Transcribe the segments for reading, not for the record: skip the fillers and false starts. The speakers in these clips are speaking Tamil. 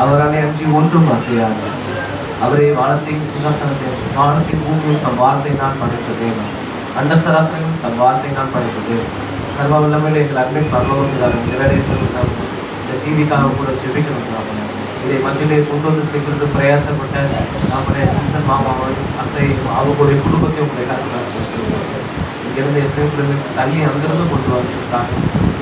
அவராலே அன்றி ஒன்றும் அசையாது. அவரே வானத்தையும் சிங்காசனத்தையும் வானத்தின் பூமியும் தம் வார்த்தையினால் படைத்த தேவன். அண்ட சராசரையும் தம் வார்த்தையினால் படைத்த தேவன். சர்வ வல்லமையில எங்கள் அன்பின் பரலோகம் இந்த வேலையை இந்த டிவிக்காக கூட ஜெபிக்கணும். இதை மத்தியிலே கொண்டு வந்து சேர்க்கிறது பிரயாசப்பட்ட நம்முடைய புருஷன் மாமாவையும் அத்தையும் அவங்களுடைய குடும்பத்தை உங்களை கருத்து இங்கிருந்து எத்தனை கிலோமீட்டர் தள்ளி அங்கிருந்து கொண்டு வந்திருக்காங்க.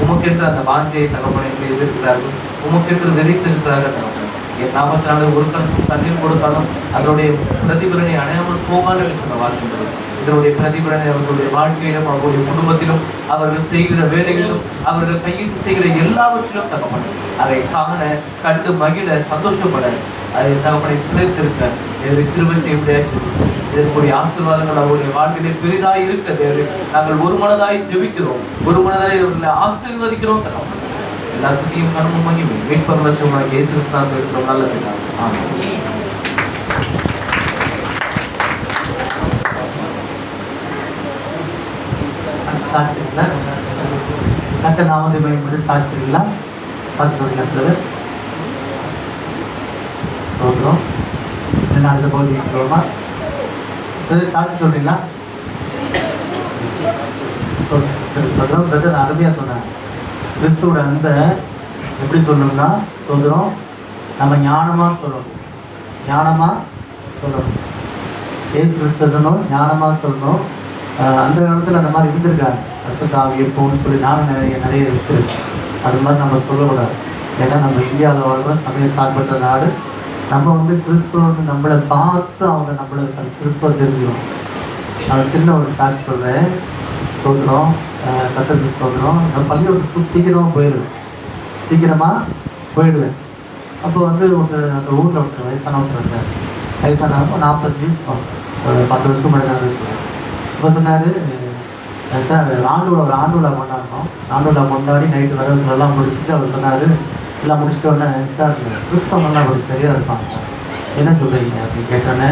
உமக்கென்று அந்த வாஞ்சையை தகப்பனை செய்திருக்கிறார்கள். உமக்கென்று விதைத்திருக்கிறார்கள் தகப்பன். என் நாமத்தினால ஒரு கலசம் தண்ணீர் கொடுத்தாலும் அதனுடைய பிரதிபலனை அடையாமல் போகாமல் சொன்ன வாழ்க்கை. இதனுடைய பிரதிபலனை அவர்களுடைய வாழ்க்கையிலும் அவர்களுடைய குடும்பத்திலும் அவர்கள் செய்கிற வேலைகளிலும் அவர்கள் கையிட்டு செய்கிற எல்லாவற்றிலும் தகப்பன் அதை காண கண்டு மகிழ சந்தோஷப்பட அதை தகப்பனை திளைத்திருக்க இதற்கு கிருபை செய்ய முடியாது. இதற்குரிய ஆசீர்வாதங்கள் அவருடைய வாழ்க்கையிலே பெரிதாய் இருக்க தேவை. நாங்கள் ஒரு மனதாய் ஜெபிக்கிறோம், ஒரு மனதாய் அவர்களை ஆசீர்வதிக்கிறோம் தகப்பன். எல்லாத்துக்கையும் கனமும் மகிமை மீட்பர் லட்சமாக இயேசு கிறிஸ்துவின் இருக்கிறோம். நல்ல பிதாவே, ஆமென். சாட்சிங்களா? கத்த நாமத்தை மேம்படுத்தி சாட்சிங்களா? சாட்சி சொல்லுங்க பிரதர். சொல்கிறோம். என்ன அடுத்த பகுதி சொல்லுவோமா பிரதர்? சாட்சி சொல்றீங்களா? சொல்கிறோம் பிரதர். அருமையாக சொன்னாங்க. கிறிஸ்துவோட அன்பை எப்படி சொல்லணும்னா சொல்கிறோம், நம்ம ஞானமாக சொல்லணும். ஞானமாக சொல்லணும். ஏசு கிறிஸ்து சொல்லணும், ஞானமாக சொல்லணும். அந்த காலத்தில் அந்த மாதிரி இருந்திருக்காங்க. அஸ்வத்தாவி எப்போன்னு சொல்லி நானும் நிறைய இருக்குது. அது மாதிரி நம்ம சொல்லக்கூடாது. ஏன்னா நம்ம இந்தியாவில் வாழ்வோம், சமய சார்பற்ற நாடு. நம்ம வந்து கிறிஸ்துவ நம்மளை பார்த்து அவங்க நம்மளை கிறிஸ்துவ தெரிஞ்சுக்கணும். நான் சின்ன ஒரு சாட்சி சொல்கிறேன். சொல்கிறோம் கத்தருக்கு சொல்கிறோம். நான் பள்ளியோட சீக்கிரமாக போயிடுவேன். அப்போ வந்து அந்த ஊரில் ஒருத்தர் வயசான ஒருத்தர் இருந்தார். வயசானப்போ 40 வயசு 10 வருஷம் முன்னாடி சொல்கிறேன். இப்போ சொன்னார், சார் ஒரு ஆண்டுவிழா கொண்டாடணும். ஆண்டுவிழா கொண்டாடி நைட்டு வர சொல்லலாம் முடிச்சுட்டு அவர் சொன்னார், எல்லாம் முடிச்சுட்டோன்னே, சார் கிறிஸ்தவங்கள்லாம் அப்படி சரியாக இருப்பாங்க சார், என்ன சொல்கிறீங்க அப்படின்னு கேட்டோன்னே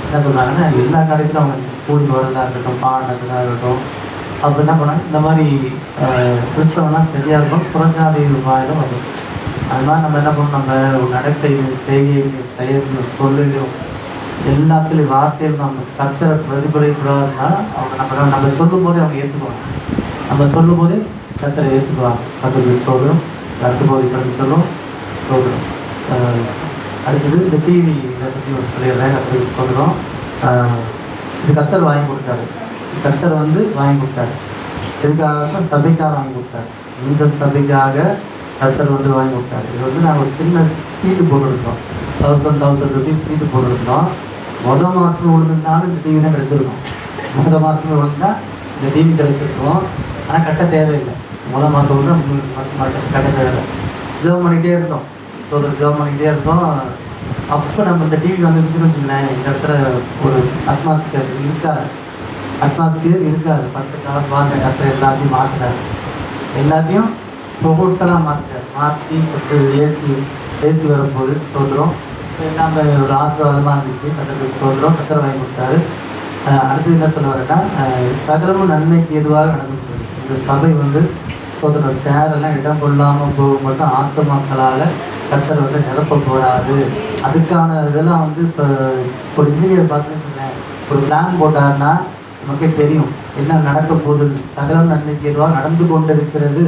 என்ன சொன்னாங்கன்னா, எல்லா காரியத்திலும் அவங்க ஸ்கூலுக்கு வரதாக இருக்கட்டும், பாடத்துக்காக இருக்கட்டும். அப்போ என்ன பண்ணாங்க, இந்த மாதிரி கிறிஸ்தவம்லாம் சரியாக இருக்கும், புறஜாதி வாயிலும் வந்து அது மாதிரி நம்ம என்ன பண்ணணும், நம்ம நடக்கையும் செய்கையும் செயலும் சொல்லையும் எல்லாத்துலேயும் வார்த்தையில் நம்ம கர்த்தரை பிரதிபலிக்கிறாருன்னா அவங்க நம்ம சொல்லும் போதே அவங்க ஏற்றுக்குவாங்க. நம்ம சொல்லும் போதே கர்த்தரை ஏற்றுக்குவாங்க. கர்த்தருக்கு ஸ்தோத்திரம். அடுத்த போது கடந்து சொல்லும் ஸ்தோத்திரம். அடுத்தது இந்த டிவி இதை பற்றி ஒரு சொல்லிடுறேன். கர்த்தருக்கு ஸ்தோத்திரம். இது கர்த்தர் வாங்கி கொடுத்தாரு. கர்த்தர் வந்து வாங்கி கொடுத்தாரு. எதுக்காக? சபைக்காக வாங்கி கொடுத்தாரு. இந்த சபைக்காக கர்த்தர் வந்து வாங்கி கொடுத்தாரு. இது வந்து நாங்கள் ஒரு சின்ன சீட்டு போட்டுருக்கோம். 1000 ருபீஸ் சீட்டு போட்டுருக்கோம். மொதல் மாதம் விழுந்துருந்தாலும் இந்த டிவி தான் கிடச்சிருக்கும். மொதல் மாதம் விழுந்தா இந்த டிவி கிடச்சிருக்கும். ஆனால் கட்ட தேவையில்லை. மொதல் மாதம் விழுந்தா கட்ட தேவையில்லை. ஜெபம் பண்ணிகிட்டே இருந்தோம். ஜெபம் பண்ணிகிட்டே இருந்தோம். அப்போ நம்ம இந்த டிவி வந்துருச்சுன்னு வச்சுங்களேன், இந்த இடத்துல ஒரு அட்மாஸ்பியர் இருக்காது. படுத்துக்காக பார்த்த கட்ட எல்லாத்தையும் மாற்றினார். எல்லாத்தையும் டோட்டலாக மாற்றி கொடுத்து ஏசி வரும்போது ஸ்தோத்திரம். நம்ம ஒரு ஆசீர்வாதமாக இருந்துச்சு. கத்தருக்கு ஸ்தோத்திரம். கத்தரை வாங்கி கொடுத்தாரு. அடுத்து என்ன சொல்ல வரேன்னா, சகலமும் நன்மைக்கு எதுவாக நடந்து கொடுத்தது. இந்த சபை வந்து ஸ்தோத்திரம் சேரெல்லாம் இடம் கொள்ளாமல் போக மட்டும் ஆத்மாக்களால் கத்தரை வந்து நிரப்ப போகாது. அதுக்கான இதெல்லாம் வந்து இப்போ ஒரு இன்ஜினியர் பார்த்துன்னு சொன்னேன், ஒரு பிளான் போட்டாருன்னா நமக்கே தெரியும் என்ன நடக்க போகுதுன்னு. சகலம் நன்மைக்கு எதுவாக நடந்து கொண்டு இருக்கிறது.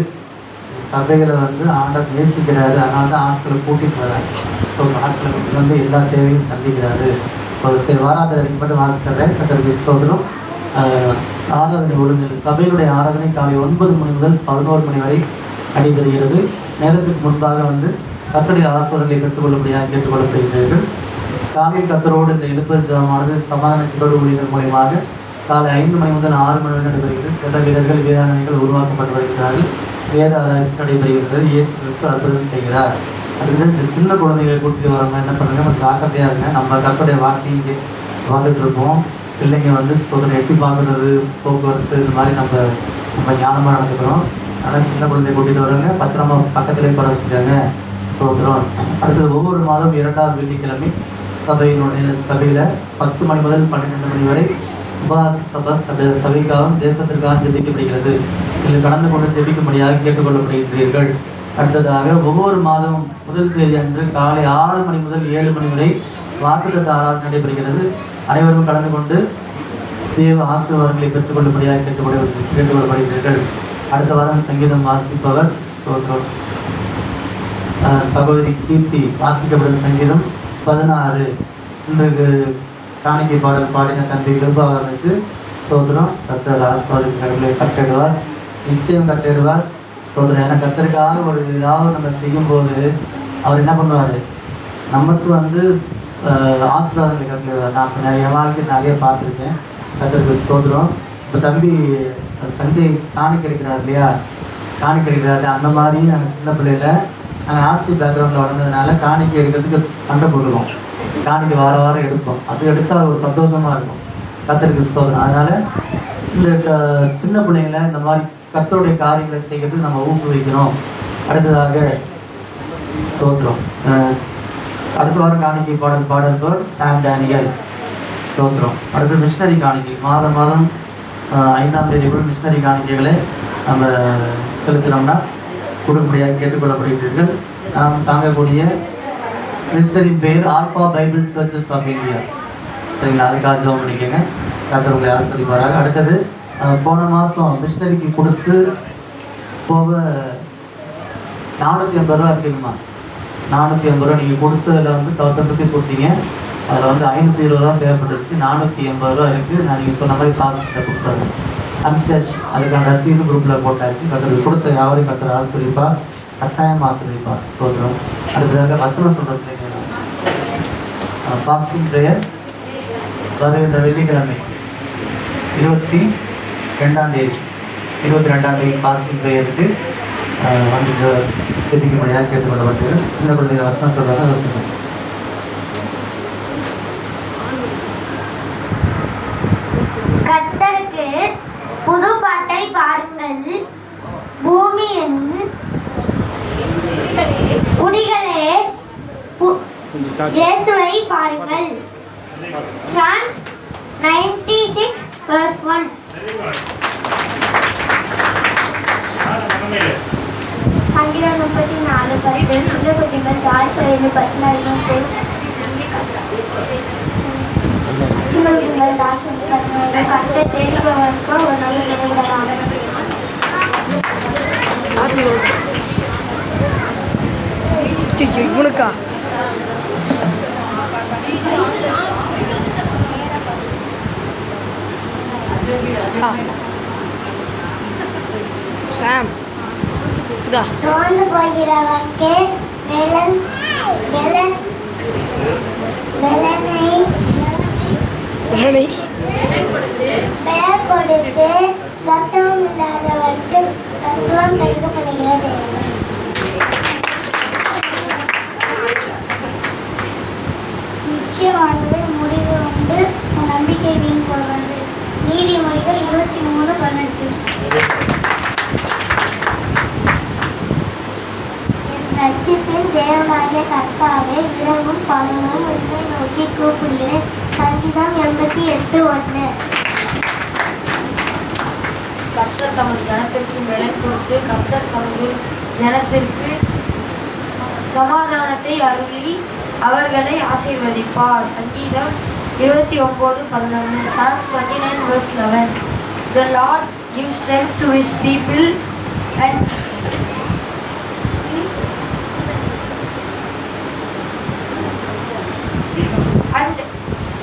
சபைகளை வந்து ஆண்டவர் நேசிக்கிறாரு. அதனால தான் ஆட்களை கூட்டிகிட்டு வராரு. ஸோ ஆட்களுக்கு வந்து எல்லா தேவையும் சந்திக்கிறாரு. ஸோ சரி, வாராதனைக்கு மட்டும் வாசிக்கிறேன். கத்தருக்கு ஸ்தோத்திரம். ஆராதனை ஒழுங்கு சபையினுடைய ஆராதனை காலை 9 மணி முதல் 11 மணி வரை நடைபெறுகிறது. நேரத்துக்கு முன்பாக வந்து கர்த்தருடைய ஆசீர்வாதங்களை கேட்டுக்கொள்ளப்படுகிறீர்கள். காலையில் கர்த்தரோடு இந்த எழுப்புதல் ஜெபமானது சமாதான சிலோடு ஊழியர்கள் மூலியமாக காலை 5 மணி முதல் 6 மணி வரை நடைபெறுகிறது. சில வீரர்கள் வீராங்கனைகள் உருவாக்கப்பட்டு வருகிறார்கள். வேத ஆராய்ச்சி நடைபெறுகிறது. இயேசு கிறிஸ்து அற்புதம் செய்கிறார். அடுத்தது இந்த சின்ன குழந்தைகளை கூட்டிட்டு வரவங்க என்ன பண்ணுங்க, கொஞ்சம் ஜாக்கிரதையாக இருங்க. நம்ம கர்த்தருடைய வார்த்தையை இங்கே பார்த்துட்டு இருப்போம். பிள்ளைங்க வந்து ஸ்தோத்திரம் எட்டி பார்க்குறது, போக்குவரத்து, இந்த மாதிரி நம்ம ஞானமாக நடந்துக்கிறோம். ஆனால் சின்ன குழந்தைய கூட்டிகிட்டு வரவங்க பத்திரமா பக்கத்திலே போட வச்சுக்காங்க. ஸ்தோத்திரம். அடுத்தது ஒவ்வொரு மாதம் 2வது வெள்ளிக்கிழமை சபையில் 10 மணி முதல் 12 மணி வரை உபவாச சபைக்காகவும் தேசத்திற்காகவும் ஜெபிக்கப்படுகிறது. இதில் கலந்து கொண்டு ஜெபிக்கும்படியாக கேட்டுக்கொள்ளப்படுகின்றீர்கள். அடுத்ததாக ஒவ்வொரு மாதமும் முதல் தேதி அன்று காலை 6 மணி முதல் 7 மணி வரை வாக்குத்தத்த ஆராதனை நடைபெறுகிறது. அனைவரும் கலந்து கொண்டு தேவ ஆசீர்வாதங்களை பெற்றுக்கொள்ளும்படியாக கேட்டுக்கொள்ளப்படுகிறீர்கள். அடுத்த வாரம் சங்கீதம் வாசிப்பவர் சகோதரி கீர்த்தி வாசிக்கப்படும் சங்கீதம் 16. இன்றைக்கு காணிக்கை பாடல் பாடின தந்தை கிருபாகரனுக்கு சோதரம். கர்த்தர் ஆசீர்வாதங்களை கட்டிடுவார், நிச்சயம் கட்டிடுவார். சோதரம் ஏன்னா கர்த்தருக்காக ஒரு ஏதாவது நம்ம செய்யும்போது அவர் என்ன பண்ணுவார், நமக்கு ஆசீர்வாதங்களை கட்டிடுவார். நான் நிறைய வாழ்க்கை நிறைய பார்த்துருக்கேன். கர்த்தருக்கு ஸ்தோத்திரம். இப்போ தம்பி சஞ்சய் காணிக்கை எடுக்கிறார் இல்லையா, காணிக்கை எடுக்கிறாரு. அந்த மாதிரி நாங்கள் சின்ன பிள்ளையில நாங்கள் ஆர்சி பேக்ரவுண்டில் வளர்ந்ததுனால காணிக்கை எடுக்கிறதுக்கு சண்டை போட்டுருவோம். காணிக்கை வாரம் எடுப்போம். அது எடுத்தால் ஒரு சந்தோஷமாக இருக்கும். கர்த்தருக்கு ஸ்தோத்திரம். அதனால் இந்த சின்ன பிள்ளைங்களை இந்த மாதிரி கர்த்தருடைய காரியங்களை செய்கிறதுக்கு நம்ம ஊக்குவிக்கணும். அடுத்ததாக ஸ்தோத்திரம். அடுத்த வாரம் காணிக்கை பாடல்பவர் சாம் டேனியல். ஸ்தோத்திரம். அடுத்து மிஷினரி காணிக்கை மாதம் 5ஆம் தேதி கூட மிஷினரி காணிக்கைகளை நம்ம செலுத்தினோம்னா கொடுக்கும்படியாக கேட்டுக்கொள்ளப்படுகிறீர்கள். நாம் தாங்கக்கூடிய மிஷினரின் பேர் Alpha Bible Churches of India. சரிங்களா, அதுக்காக ஜெபம் பண்ணிக்கோங்க. கர்த்தர் உங்களை ஆசீர்வதிப்பாராக. அடுத்தது போன மாதம் மிஷினரிக்கு கொடுத்து போக 480 ரூபா இருக்குதுமா. 480 ரூபா நீங்கள் கொடுத்ததில் 1000 ருபீஸ் கொடுத்தீங்க. அதில் 520 ரூபா தேவைப்பட்டுச்சு. 480 ரூபா இருக்குது. நான் நீங்கள் சொன்ன மாதிரி காசு கொடுத்துருவேன், அனுப்பிச்சாச்சு. அதுக்கான ரசீது குரூப்பில் போட்டாச்சு. கர்த்தருக்கு கொடுத்த யாரையும் கர்த்தர் ஆசீர்வதிப்பார், கட்டாயம் ஆசீர்வதிப்பார். ஸ்தோத்திரம். அடுத்ததாக வசனம் சொல்கிறது ஃபாஸ்டிங் ப்ரேயர் வருகின்ற வெள்ளிக்கிழமை 22ஆம் தேதி ஃபாஸ்டிங் ப்ரேயருக்கு ஜெபிக்க முடியாது கேட்டுக்கொள்ளப்பட்டு சின்ன குழந்தைகள் வசனம் சொல்கிறாங்க. வசனம் சொல்லுங்கள். கர்த்தருக்கு புது பாட்டை பாடுங்கள், பூமியின் குடிகளே இயேசுவை பாடுங்கள். சாம்ஸ் 96:1. சங்கீதம் 34:10. சின்ன குட்டிகள் தாழ்ச்சொல்லில் 14. சிவகுங்கள் தான் சொல்லி கட்டை தேடிபவருக்கு ஒரு நல்ல நினைவுகளாக இவனுக்கா சாம் சோர்ந்து போகிறவனுக்கு பெயர் கொடுத்து சத்துவம் இல்லாதவனுக்கு சத்துவம் பெருக்கப்படுகிறது. நிச்சயமாகவே முடிவு உண்டு, உன் நம்பிக்கை வீண் போகாது. நீதிமொழிகள் 23:18. ரட்சிப்பின் தேவனாகிய கர்த்தாவே, இரவும் பகலும் உன்னை நோக்கி கூப்பிடுகிறேன். சங்கீதம் 88:1. கர்த்தர் தமது ஜனத்திற்கு பலன் கொடுத்து கர்த்தர் தமது ஜனத்திற்கு சமாதானத்தை அருளி அவர்களை ஆசீர்வதிப்பார். சங்கீதம் 29:11. Psalms 29:11. The Lord gives strength to his people and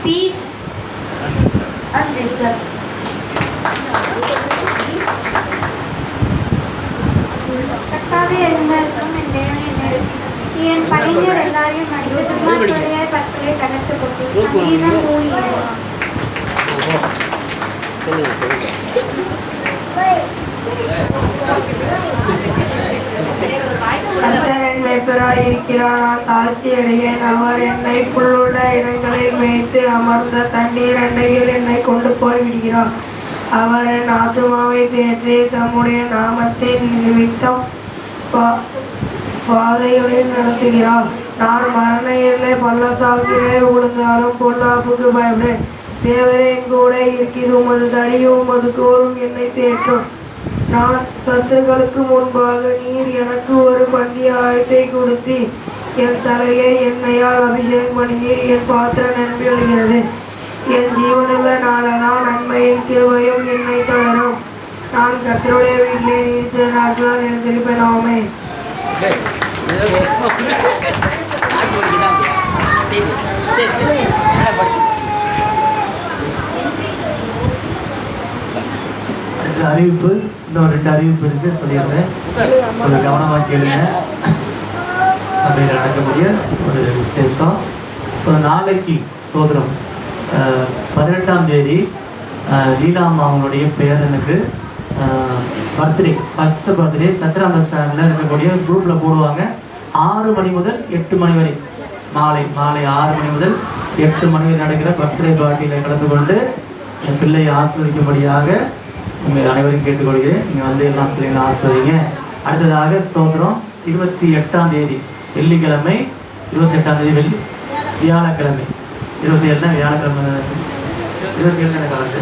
peace and wisdom. கர்த்தாவே, எழுந்திருக்கும் என் தேவனை நெருச்சி. நீ என் படைஞர் எல்லாரையும் மடித்து துன்மார்க்கருடைய பற்களை தகர்த்து போட்டு. சங்கீதம் 3:7. கர்த்தர் என் மேய்ப்பராய் இருக்கிறார், நான் தாழ்ச்சி அடையேன். அவர் என்னை புல்லுள்ள இடங்களில் மேய்த்து அமர்ந்த தண்ணீர் அண்டையில் என்னை கொண்டு போய் விடுகிறார். அவர் என் ஆத்துமாவை தேற்றி தம்முடைய நாமத்தின் நிமித்தம் பாதைகளில் நடத்துகிறார். நான் மரண எல்லை பள்ளத்தாக்கிலே விழுந்தாலும் பொல்லாப்புக்கு பயப்படேன். தேவரே என் கூட இருக்கிறது. உமது தடியும் உமது கோலும் என்னை தேற்றும். நான் சத்துருக்களுக்கு முன்பாக நீர் எனக்கு ஒரு பந்திய ஆயத்தை கொடுத்து என் தலையை எண்ணெயால் அபிஷேகம் பண்ணியீர். என் பாத்திரம் நிரம்பி வழிகிறது. என் ஜீவனுள்ள நாளெல்லாம் நன்மையும் கிருபையும் என்னை தொடரும். நான் கர்த்தருடைய வீட்டிலே நீடித்த நாட்களால் நிலைத்திருப்பேன். ஆமென். அடுத்த அறிவிப்பு, இன்னும் 2 அறிவிப்பு இருக்கு, சொல்லிடுறேன். சொல்ல கவனமாக கேளுங்க. சபையில் நடக்கக்கூடிய ஒரு விசேஷம். ஸோ நாளைக்கு ஸ்தோத்திரம் 18ஆம் தேதி லீலாம்மா அவங்களுடைய பேரனுக்கு பர்த்டே, ஃபர்ஸ்ட் பர்த்டே சத்திரம் பஸ் ஸ்டாண்டில் இருக்கக்கூடிய குரூப்பில் போடுவாங்க. 6 மணி முதல் 8 மணி வரை, மாலை 6 மணி முதல் 8 மணி வரை நடக்கிற பர்த்டே பார்ட்டியில் கலந்து கொண்டு என் பிள்ளையை ஆஸ்வதிக்கும்படியாக உங்கள் அனைவரும் கேட்டுக்கொள்கிறேன். நீங்கள் வந்து எல்லாம் பிள்ளைங்களை ஆஸ்வதிங்க. அடுத்ததாக ஸ்தோத்திரம் 28ஆம் தேதி வெள்ளிக்கிழமை, 28ஆம் தேதி வியாழக்கிழமை, 27 வியாழக்கிழமை, 27 கலந்து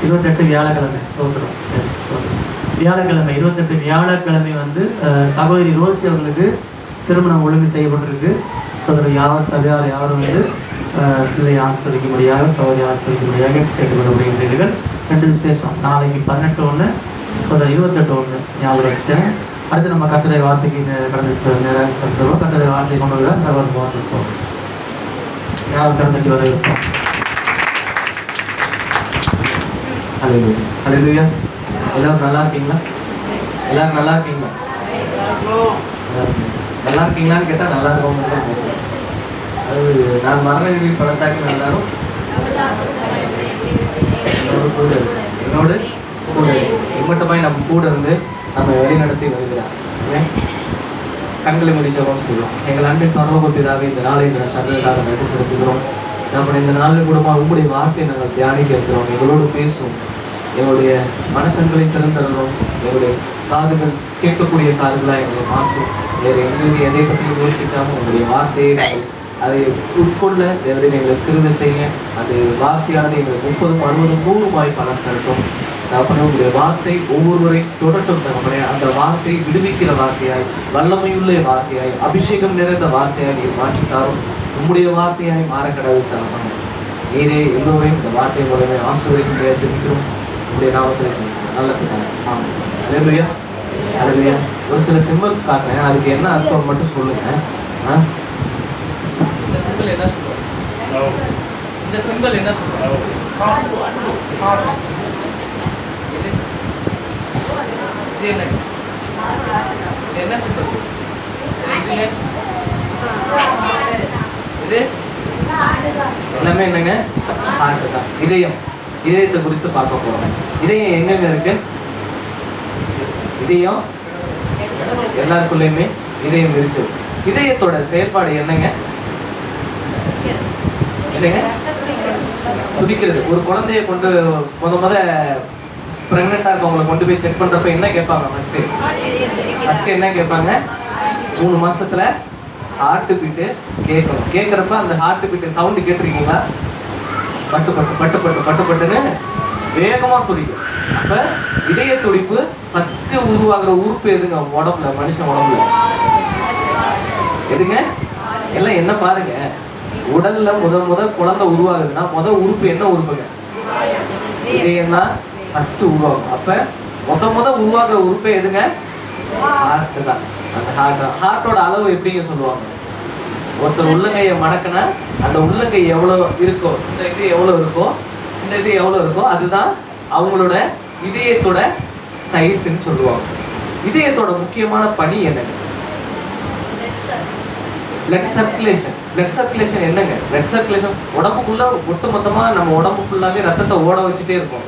28 வியாழக்கிழமை. ஸ்தோத்திரம். சரி, ஸ்தோத்திரம். வியாழக்கிழமை 28 வியாழக்கிழமை வந்து சகோதரி ரோசி அவர்களுக்கு திருமணம் ஒழுங்கு செய்யப்பட்டிருக்கு. சோதரர் சபையார் யாரும் வந்து பிள்ளையை ஆஸ்வதிக்கும்படியாக, சகோதரி ஆஸ்வதிக்கும்படியாக கேட்டுக்கொள்ளப்படுகின்றீர்கள். 2 விசேஷம். நாளைக்கு 18/1, சோதரர் 28/1 ஞாபகம் வச்சுட்டேன். அடுத்து நம்ம கர்த்தருடைய வார்த்தைக்கு கடந்து சொல்லுவோம். கர்த்தருடைய வார்த்தை கொண்டு வருவார் சகோதரர் மோசஸ். யாரும் திறந்துட்டு வர இருப்போம். ஹல்லேலூயா, ஹல்லேலூயா. எல்லாரும் நல்லா இருக்கீங்களா? எல்லாரும் நல்லா இருக்கீங்களா? நல்லா இருக்கீங்களான்னு கேட்டால் நல்லா இருக்கவங்க தான் போகும். அது நான் மரண பணத்தாக்கி எல்லாரும் என்னோடு கூட இம்மட்டமாய் நம்ம கூட இருந்து நம்ம வழிநடத்தி வருகிறார். கண்களை முடிச்சவங்க செய்வோம். எங்கள் அன்பின் பரலோக பிதாவே, இந்த நாளை தந்ததுக்காக நன்றி செலுத்துகிறோம். நம்ம இந்த நாளில் கூட உங்களுடைய வார்த்தையை நாங்கள் தியானிக்க இருக்கிறோம். எங்களோடு பேசுவோம். எங்களுடைய மனக்கண்களை திறந்தரணும். எங்களுடைய காதுகள் கேட்கக்கூடிய காதுகளாக எங்களை மாற்றும். வேறு எங்களுக்கு எதை பற்றியும் யோசிக்காமல் உங்களுடைய வார்த்தையை அதை உட்கொள்ள தேவரை எங்களுக்கு கிருபை செய்ய. அது வார்த்தையானது எங்களுக்கு 30, 60, 100 பலன் தரட்டும். தகப்பனே, உங்களுடைய வார்த்தை ஒவ்வொருவரை தொடட்டும். தகப்பனே, அந்த வார்த்தை விடுவிக்கிற வார்த்தையாய், வல்லமையுள்ள வார்த்தையாய், அபிஷேகம் நிறைந்த வார்த்தையாய் நீர் மாற்றித்தாரும். உம்முடைய வார்த்தையாய் மாறக்கடவை தகப்பனே. நீரே எல்லோரையும் இந்த வார்த்தை மூலமே ஆசீர்வதிக்கும்படியா ஜெபிக்கிறோம். உங்களுடைய நாமத்தில் ஜெபிக்கிறோம். நல்ல பிதாவே. ஆமென். ஹல்லேலூயா, ஹல்லேலூயா. ஒரு சில சிம்பல்ஸ் காட்டுறேன், அதுக்கு என்ன அர்த்தம் மட்டும் சொல்லுங்க. இந்த சிம்பிள் என்ன சொல்றோம்? இந்த சிம்பிள் என்ன சொல்றோம்? இது என்ன? இது என்ன சிம்பிள்? இது எல்லாமே என்னங்க? ஹார்ட் தான். இதயம். இதயத்தை குறித்து பார்க்க போறோம். இதயம் எங்கெங்க இருக்கு? இதயம் எல்லாருக்குள்ளயுமே இதயம் இருக்கு. இதயத்தோட செயல்பாடு என்னங்க? என்னங்க? துடிக்கிறது. ஒரு குழந்தைய கொண்டு முத பிரெக்னெண்டா இருக்கவங்களை கொண்டு போய் செக் பண்றப்ப என்ன கேட்பாங்க? ஃபர்ஸ்ட் என்ன கேட்பாங்க? 3 மாசத்துல ஹார்ட் பீட்டு கேட்கணும். கேட்குறப்ப அந்த ஹார்ட் பீட்டு சவுண்டு கேட்டிருக்கீங்களா? பட்டு பட்டு பட்டு பட்டு பட்டு பட்டுன்னு வேகமாக துடிக்கும். அப்போ இதய துடிப்பு ஃபஸ்ட்டு உருவாகிற உறுப்பு எதுங்க? உடம்புல, மனுஷன் உடம்புல எதுங்க? எல்லாம் என்ன பாருங்க, உடல்ல முதல் குழந்தை உருவாகுதுன்னா முதல் உறுப்பு என்ன உறுப்புங்க? இதயம் தான் ஃபஸ்ட்டு உருவாகும். அப்போ முதல் உருவாகிற உறுப்பே எதுங்க? ஹார்ட் தான். அந்த ஹார்ட்டோட அளவு எப்படிங்க சொல்லுவாங்க? ஒருத்தர் உள்ளங்கையை மடக்குனா அந்த உள்ளங்கை எவ்வளோ இருக்கோ, இந்த இது எவ்வளோ இருக்கோ, இந்த இது எவ்வளோ இருக்கோ, அதுதான் அவங்களோட இதயத்தோட சைஸ்ன்னு சொல்லுவாங்க. இதயத்தோட முக்கியமான பணி என்னங்க? Blood circulation. பிளட் சர்க்குலேஷன் என்னங்க? பிளட் சர்க்குலேஷன் உடம்புக்குள்ள ஒட்டு மொத்தமாக நம்ம உடம்பு ஃபுல்லாகவே ரத்தத்தை ஓட வச்சுட்டே இருக்கும்.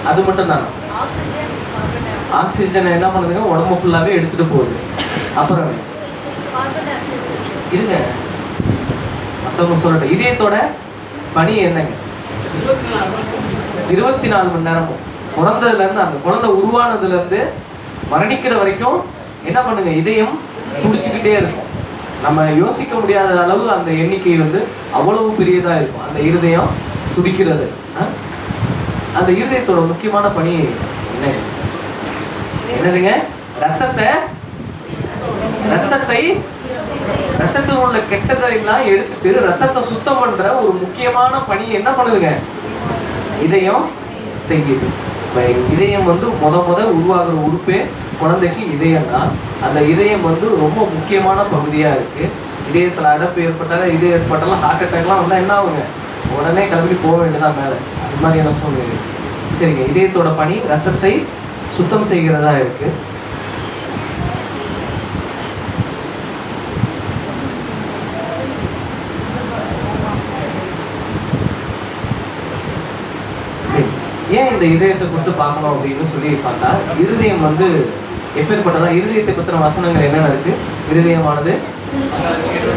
அது மட்டும் தானே? ஆக்சிஜனை என்ன பண்ணுதுங்க? உடம்பு ஃபுல்லாகவே எடுத்துகிட்டு போகுது. அப்புறம் இருங்க, மற்றவங்க சொல்லட்டும். இதயத்தோட பணி என்னங்க? 24 மணி நேரமும் பிறந்ததுலேருந்து அந்த குழந்தை உருவானதுலேருந்து மரணிக்கிற வரைக்கும் என்ன பண்ணுங்க? இதயம் துடிச்சுக்கிட்டே இருக்கும். நம்ம யோசிக்க முடியாத அளவு அந்த எண்ணிக்கை வந்து அவ்வளவு பெரியதாக இருக்கும் அந்த இருதயம் துடிக்கிறது. அந்த இருதயத்தோட முக்கியமான பணி என்னதுங்க? ரத்தத்தில் உள்ள கெட்டதை எல்லாம் எடுத்துட்டு ரத்தத்தை சுத்தம் பண்ற ஒரு முக்கியமான பணி என்ன பண்ணுதுங்க? இதயம் செய்யுது. இப்ப இதயம் வந்து முத உருவாகிற உறுப்பே குழந்தைக்கு இதயம் தான். அந்த இதயம் வந்து ரொம்ப முக்கியமான பகுதியா இருக்கு. இதயத்துல அடைப்பு ஏற்பட்டாலும் ஹார்ட் அட்டாக்லாம் வந்தா என்ன ஆகுங்க? உடனே கிளம்பி போக வேண்டியதான் மேல. அது மாதிரியான சூழ்நிலை. சரிங்க, இதயத்தோட பணி ரத்தத்தை சுத்தம் செய்கிறதா இருக்கு. சரி, ஏன் இந்த இதயத்தை கொடுத்து பார்க்கணும் அப்படின்னு சொல்லி பார்த்தா, இருதயம் வந்து எப்பேற்பட்டதா? இருதயத்தை பற்றின வசனங்கள் என்னென்ன இருக்கு? இருதயமானது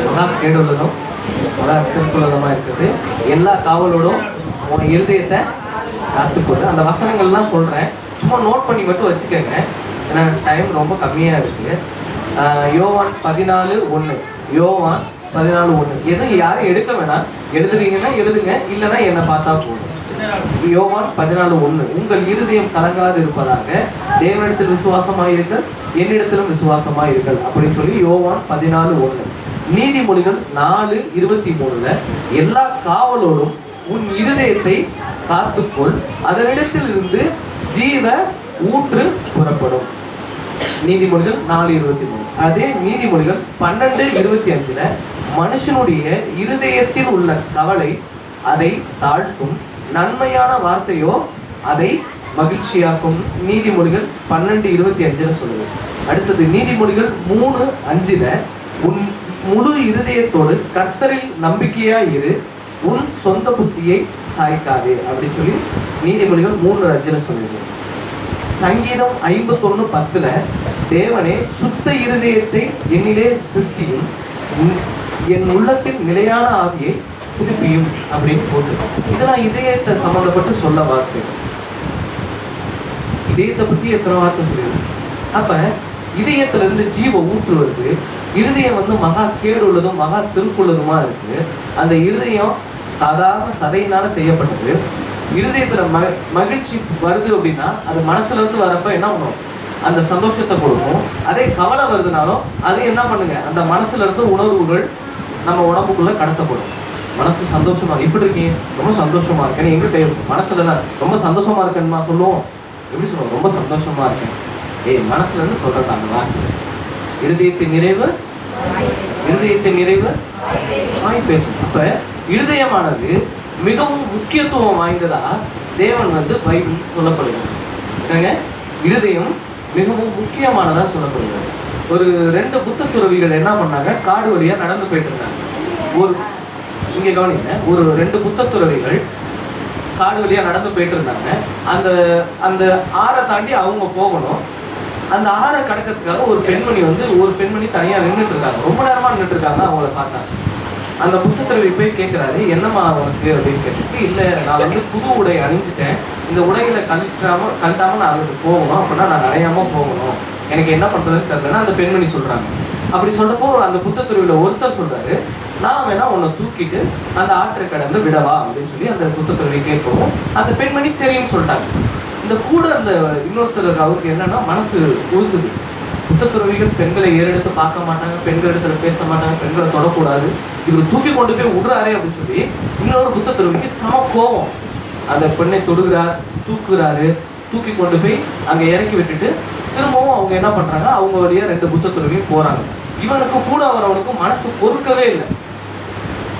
மகா கேடுள்ளதும் மகா திருக்குள்ளதுமா இருக்குது. எல்லா காவலோடும் உன் இருதயத்தை காத்துக்கொண்டு, அந்த வசனங்கள்லாம் சொல்கிறேன், சும்மா நோட் பண்ணி மட்டும் வச்சுக்கோங்க, ஏன்னா டைம் ரொம்ப கம்மியாக இருக்குது. யோவான் 14:1, யோவான் 14:1. எதுவும் யாரும் எடுக்க வேணாம், எழுதுறீங்கன்னா எழுதுங்க, இல்லைன்னா என்னை பார்த்தா போதும். யோவான் 14:1, உங்கள் இருதயம் கலங்காது இருப்பதாக தேவனிடத்தில் விசுவாசமாயிருங்கள், என்னிடத்திலும் விசுவாசமாயிருங்கள் அப்படின்னு சொல்லி யோவான் 14:1. நீதிமொழிகள் 4:23, எல்லா காவலோடும் உன் இருதயத்தை காத்துக்கொள், அதனிடத்தில் இருந்து ஜீவ ஊற்று புறப்படும். நீதிமொழிகள் 4:23. அதே நீதிமொழிகள் 12:25, மனுஷனுடைய இருதயத்தில் உள்ள கவலை அதை தாழ்த்தும், நன்மையான வார்த்தையோ அதை மகிழ்ச்சியாக்கும். நீதிமொழிகள் 12:25 சொல்லுது. அடுத்தது நீதிமொழிகள் 3:5, உன் முழு இருதயத்தோடு கர்த்தரில் நம்பிக்கையா இரு, உன் சொந்த புத்தியை சாய்க்காதே அப்படின்னு சொல்லி நீதிமொழிகள் 3:5 சொல்லுது. சங்கீதம் 51:10, தேவனே சுத்த இருதயத்தை என்னிலே சிருஷ்டியும், என் உள்ளத்தில் நிலையான ஆவியை புதுப்பியும் அப்படின்னு போட்டு. இதெல்லாம் இதயத்தை சம்மந்தப்பட்டு சொல்ல வார்த்தை. இதயத்தை பத்தி எத்தனை வார்த்தை சொல்லியிருக்கு. அப்ப இதயத்திலிருந்து ஜீவ ஊற்று வருது. இருதயம் வந்து மகா கேடு உள்ளதும் மகா திருக்குள்ளதுமா இருக்கு. அந்த இருதயம் சாதாரண சதையினால செய்யப்பட்டது. இருதயத்துல மகிழ்ச்சி வருது அப்படின்னா அது மனசுல இருந்து வரப்ப என்ன பண்ணும்? அந்த சந்தோஷத்தை கொடுக்கும். அதே கவலை வருதுனாலும் அது என்ன பண்ணுங்க? அந்த மனசுல இருந்து உணர்வுகள் நம்ம உடம்புக்குள்ள கடத்தப்படும். மனசு சந்தோஷமா இப்படி இருக்கீங்க, ரொம்ப சந்தோஷமா இருக்கேன், எங்கிட்ட மனசுல தான் ரொம்ப சந்தோஷமா இருக்கேன்னா சொல்லுவோம். எப்படி சொல்லுவோம்? ரொம்ப சந்தோஷமா இருக்கேன். மனசுல இருந்து சொல்றது அந்த வார்த்தை. இருதயத்தின் நிறைவு வாய் பேசும். அப்ப இருதயமானது மிகவும் முக்கியத்துவம் வாய்ந்ததா தேவன் வந்து பைபிள் சொல்லப்படுகிறது. இருதயம் மிகவும் முக்கியமானதா சொல்லப்படுகிறது. ஒரு 2 புத்த துறவிகள் என்ன பண்ணாங்க? காடு வழியா நடந்து போயிட்டு இருந்தாங்க. இங்க கவனிங்க, ஒரு 2 புத்த துறவிகள் காடு வழியா நடந்து போயிட்டு இருந்தாங்க. அந்த ஆறை தாண்டி அவங்க போகணும். அந்த ஆறை கடக்கிறதுக்காக ஒரு பெண்மணி தனியா நின்றுட்டு இருக்காங்க. ரொம்ப நேரமா நின்றுட்டு இருக்காங்க. அவங்கள பார்த்தாங்க. அந்த புத்த துறவி போய் கேட்குறாரு, என்னம்மா உனக்கு அப்படின்னு கேட்டுட்டு, இல்லை நான் வந்து புது உடை அணிஞ்சிட்டேன், இந்த உடைகளை கழட்டாம நான் அங்கிட்டு போகணும், அப்படின்னா நான் நனையாம போகணும், எனக்கு என்ன பண்றதுன்னு தெரியலன்னா அந்த பெண்மணி சொல்றாங்க. அப்படி சொல்றப்போ அந்த புத்த துறவியில் ஒருத்தர் சொல்றாரு, நான் வேணா உன்னை தூக்கிட்டு அந்த ஆற்றை கடந்து விடவா அப்படின்னு சொல்லி அந்த புத்த துறவி கேட்கவும் அந்த பெண்மணி சரின்னு சொல்லிட்டாங்க. இந்த கூட அந்த இன்னொருத்தருக்கு அவருக்கு என்னன்னா மனசு உறுத்துது. புத்தத்துறவிகள் பெண்களை ஏறெடுத்து பார்க்க மாட்டாங்க, பெண்கள் இடத்துல பேச மாட்டாங்க, பெண்களை தொடக்கூடாது, இவர் தூக்கி கொண்டு போய் விடுறாரே அப்படின்னு சொல்லி இன்னொரு புத்தத்துறவிக்கு சம கோபம். அந்த பெண்ணை தொடுகிறார், தூக்குறாரு, தூக்கி கொண்டு போய் அங்கே இறக்கி விட்டுட்டு திரும்பவும் அவங்க என்ன பண்ணுறாங்க, அவங்க வழியாக 2 புத்தத்துறவியும் போகிறாங்க. இவனுக்கு கூட வரவனுக்கு மனசு பொறுக்கவே இல்லை.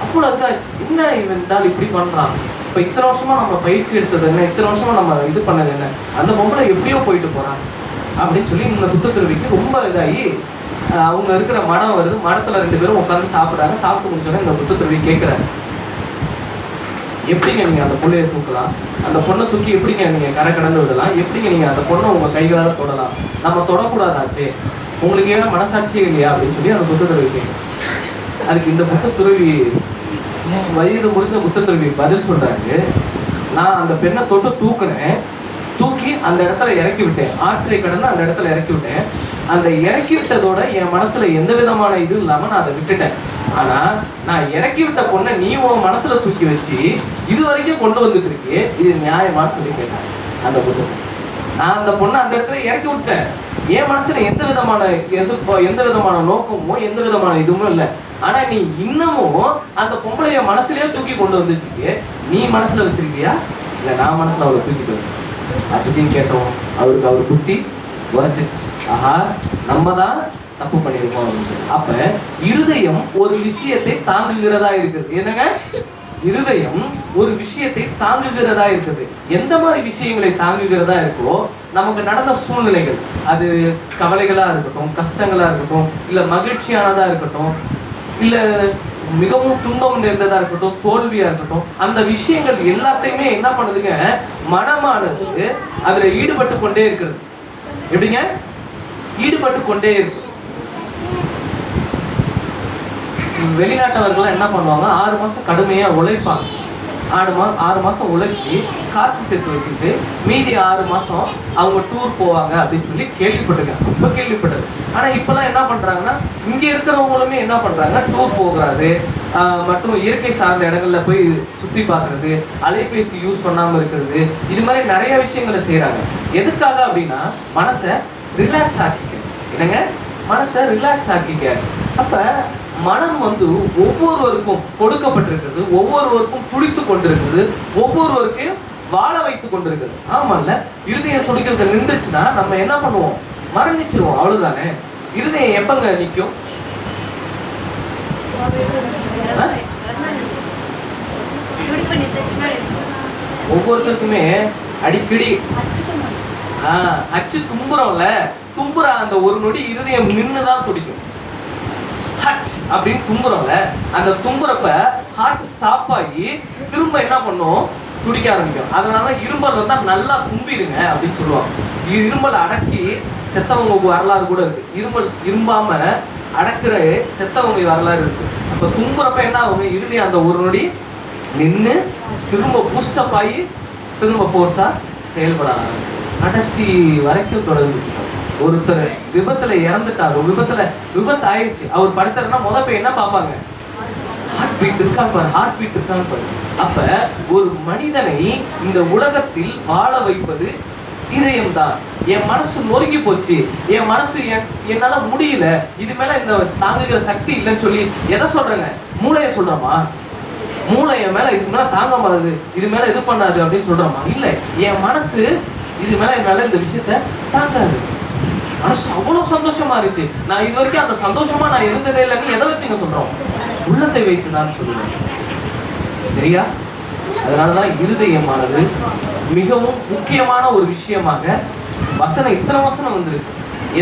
அவ்வளோ இதாச்சு, என்ன இவன் இருந்தாலும் இப்படி பண்ணுறான், இப்போ இத்தனை வருஷமாக நம்ம பயிற்சி எடுத்தது என்ன, இத்தனை வருஷமாக நம்ம இது பண்ணது என்ன, அந்த பொம்பளை எப்படியோ போயிட்டு போகிறான் அப்படின்னு சொல்லி இந்த புத்தத்துறவிக்கு ரொம்ப இதாகி அவங்க இருக்கிற மடம் வருது. மடத்தில் 2 பேரும் உட்காந்து சாப்பிட்றாங்க. சாப்பிட்டு முடிச்சோடனே இந்த புத்தத்துறவி கேட்குறாரு, எப்படிங்க நீங்கள் அந்த பிள்ளையை தூக்கலாம், அந்த பொண்ணை தூக்கி எப்படிங்க நீங்கள் கரை கடந்து விடலாம், எப்படிங்க நீங்கள் அந்த பொண்ணை உங்கள் கைகளால் தொடலாம், நம்ம தொடக்கூடாதாச்சே, உங்களுக்கு ஏன்னா மனசாட்சியே இல்லையா அப்படின்னு சொல்லி அந்த புத்தத்துறவி கேட்குறேன். அதுக்கு இந்த புத்தத்துறவி வயது முடிந்த புத்தத்துறவி பதில் சொல்கிறாரு, நான் அந்த பெண்ணை தொட்டு தூக்குனேன், தூக்கி அந்த இடத்துல இறக்கி விட்டேன், ஆற்றை கடந்து அந்த இடத்துல இறக்கி விட்டேன். அந்த இறக்கி விட்டதோட என் மனசுல எந்த விதமான இது இல்லாமல் நான் அதை விட்டுட்டேன். ஆனால் நான் இறக்கி விட்ட பொண்ணை நீ உன் மனசுல தூக்கி வச்சு இது வரைக்கும் கொண்டு வந்துட்டு இருக்கே, இது நியாயமான்னு சொல்லி கேட்டேன் அந்த புத்தத்தை. நான் அந்த பொண்ணை அந்த இடத்துல இறக்கி விட்டேன். என் மனசுல எந்த விதமான நோக்கமும் எந்த விதமான இதுவும் இல்லை. ஆனா நீ இன்னமும் அந்த பொம்பளைய மனசுலயே தூக்கி கொண்டு வந்துச்சிருக்கிய. நீ மனசுல வச்சிருக்கியா இல்ல நான் மனசுல அவளை தூக்கிட்டு வந்தேன் அப்படின்னு கேட்டோம். அவர் புத்தி உரைச்சிருச்சு. ஆஹா, நம்ம தான் தப்பு பண்ணியிருக்கோம் அப்படின்னு சொல்லி. அப்ப இருதயம் ஒரு விஷயத்தை தாங்குகிறதா இருக்குது. என்னங்க, இருதயம் ஒரு விஷயத்தை தாங்குகிறதா இருக்குது. எந்த மாதிரி விஷயங்களை தாங்குகிறதா இருக்கோ, நமக்கு நடந்த சூழ்நிலைகள், அது கவலைகளா இருக்கட்டும், கஷ்டங்களா இருக்கட்டும், இல்ல மகிழ்ச்சியானதா இருக்கட்டும், இல்ல மிகவும் துன்பம் நிறைந்ததா இருக்கட்டும், தோல்வியா இருக்கட்டும், அந்த விஷயங்கள் எல்லாத்தையுமே என்ன பண்ணுதுங்க, மனமானது அதுல ஈடுபட்டு கொண்டே இருக்கிறது. எப்படிங்க, ஈடுபட்டு கொண்டே இருக்கு. வெளிநாட்டவர்கள் என்ன பண்ணுவாங்க, 6 மாசம் கடுமையா உழைப்பாங்க. 6 மாசம் உழைச்சி காசு சேர்த்து வச்சுக்கிட்டு மீதி 6 மாசம் அவங்க டூர் போவாங்க அப்படின்னு சொல்லி கேள்விப்பட்டிருக்கேன். இப்போ கேள்விப்பட்டது. ஆனா இப்பெல்லாம் என்ன பண்றாங்கன்னா, இங்க இருக்கிறவங்களுமே என்ன பண்றாங்க, டூர் போகிறது மற்றும் இயற்கை சார்ந்த இடங்கள்ல போய் சுத்தி பார்க்கறது, அலைபேசி யூஸ் பண்ணாம இருக்கிறது, இது மாதிரி நிறைய விஷயங்களை செய்யறாங்க. எதுக்காக அப்படின்னா, மனசை ரிலாக்ஸ் ஆக்கிக்க. என்னங்க, மனசை ரிலாக்ஸ் ஆக்கிக்க. அப்ப மனம் ஒவ்வொருவருக்கும் கொடுக்கப்பட்டிருக்கிறது, ஒவ்வொருவருக்கும் துடித்து கொண்டிருக்கிறது, ஒவ்வொருவருக்கையும் வாழ வைத்து கொண்டிருக்கிறது. ஆமாம்ல, இருதயம் துடிக்கிறது நின்றுச்சுன்னா நம்ம என்ன பண்ணுவோம், மரணிச்சிருவோம். அவ்வளவுதானே. இருதயம் எப்பங்க நிற்கும்? ஒவ்வொருத்தருக்குமே அடிக்கடி அச்சு தும்புறோம்ல, தும்புற அந்த ஒரு நொடி இருதயம் நின்றுதான் துடிக்கும். ஹச் அப்படின்னு தும்புறோம்ல, அந்த தும்புறப்ப ஹார்ட் ஸ்டாப் ஆகி திரும்ப என்ன பண்ணும், துடிக்க ஆரம்பிக்கும். அதனால இரும்பல் வந்தா நல்லா தும்பிடுங்க அப்படின்னு சொல்லுவாங்க. இரும்பல் அடக்கி செத்தவங்க வரலாறு கூட இருக்கு. இரும்பாம அடக்குற செத்தவங்க வரலாறு இருக்கு. அப்ப தும்புறப்ப என்ன ஆகும், இருதயம் அந்த ஒரு நொடி நின்று திரும்ப பூஸ்டப் ஆகி திரும்ப ஃபோர்ஸா செயல்பட ஆரம்பிக்கும். கடைசி வரைக்கும் தொடர்ந்து. ஒருத்தர் விபத்துல இறந்துட்டாரு, விபத்து ஆயிடுச்சு, அவர் படுத்துறன்னா போய் என்ன பார்ப்பாங்க, ஹார்ட் பீட் இருக்கான்னு பாரு. அப்ப ஒரு மனிதனை இந்த உலகத்தில் வாழ வைப்பது இதயம் தான். என் மனசு நொறுங்கி போச்சு, என் மனசு என்னால முடியல, இது மேல இந்த தாங்குகிற சக்தி இல்லைன்னு சொல்லி எதை சொல்றேங்க, மூளையை சொல்றோமா? மூளைய மேல இதுக்கு மேல தாங்க மாட்டாது, இது மேல இது பண்ணாது அப்படின்னு சொல்றோமா? இல்லை, என் மனசு இது மேல என்னால இந்த விஷயத்த தாங்காது. மனசு அவ்வளவு சந்தோஷமா இருந்துச்சு, நான் இது வரைக்கும் அந்த சந்தோஷமா நான் இருந்ததே இல்லைன்னு எதை வச்சுங்க சொல்றோம், உள்ளத்தை வைத்து தான் சொல்லுவேன். சரியா? அதனாலதான் இருதயமானது மிகவும் முக்கியமான ஒரு விஷயமாக இத்தனை வசனம் வந்திருக்கு.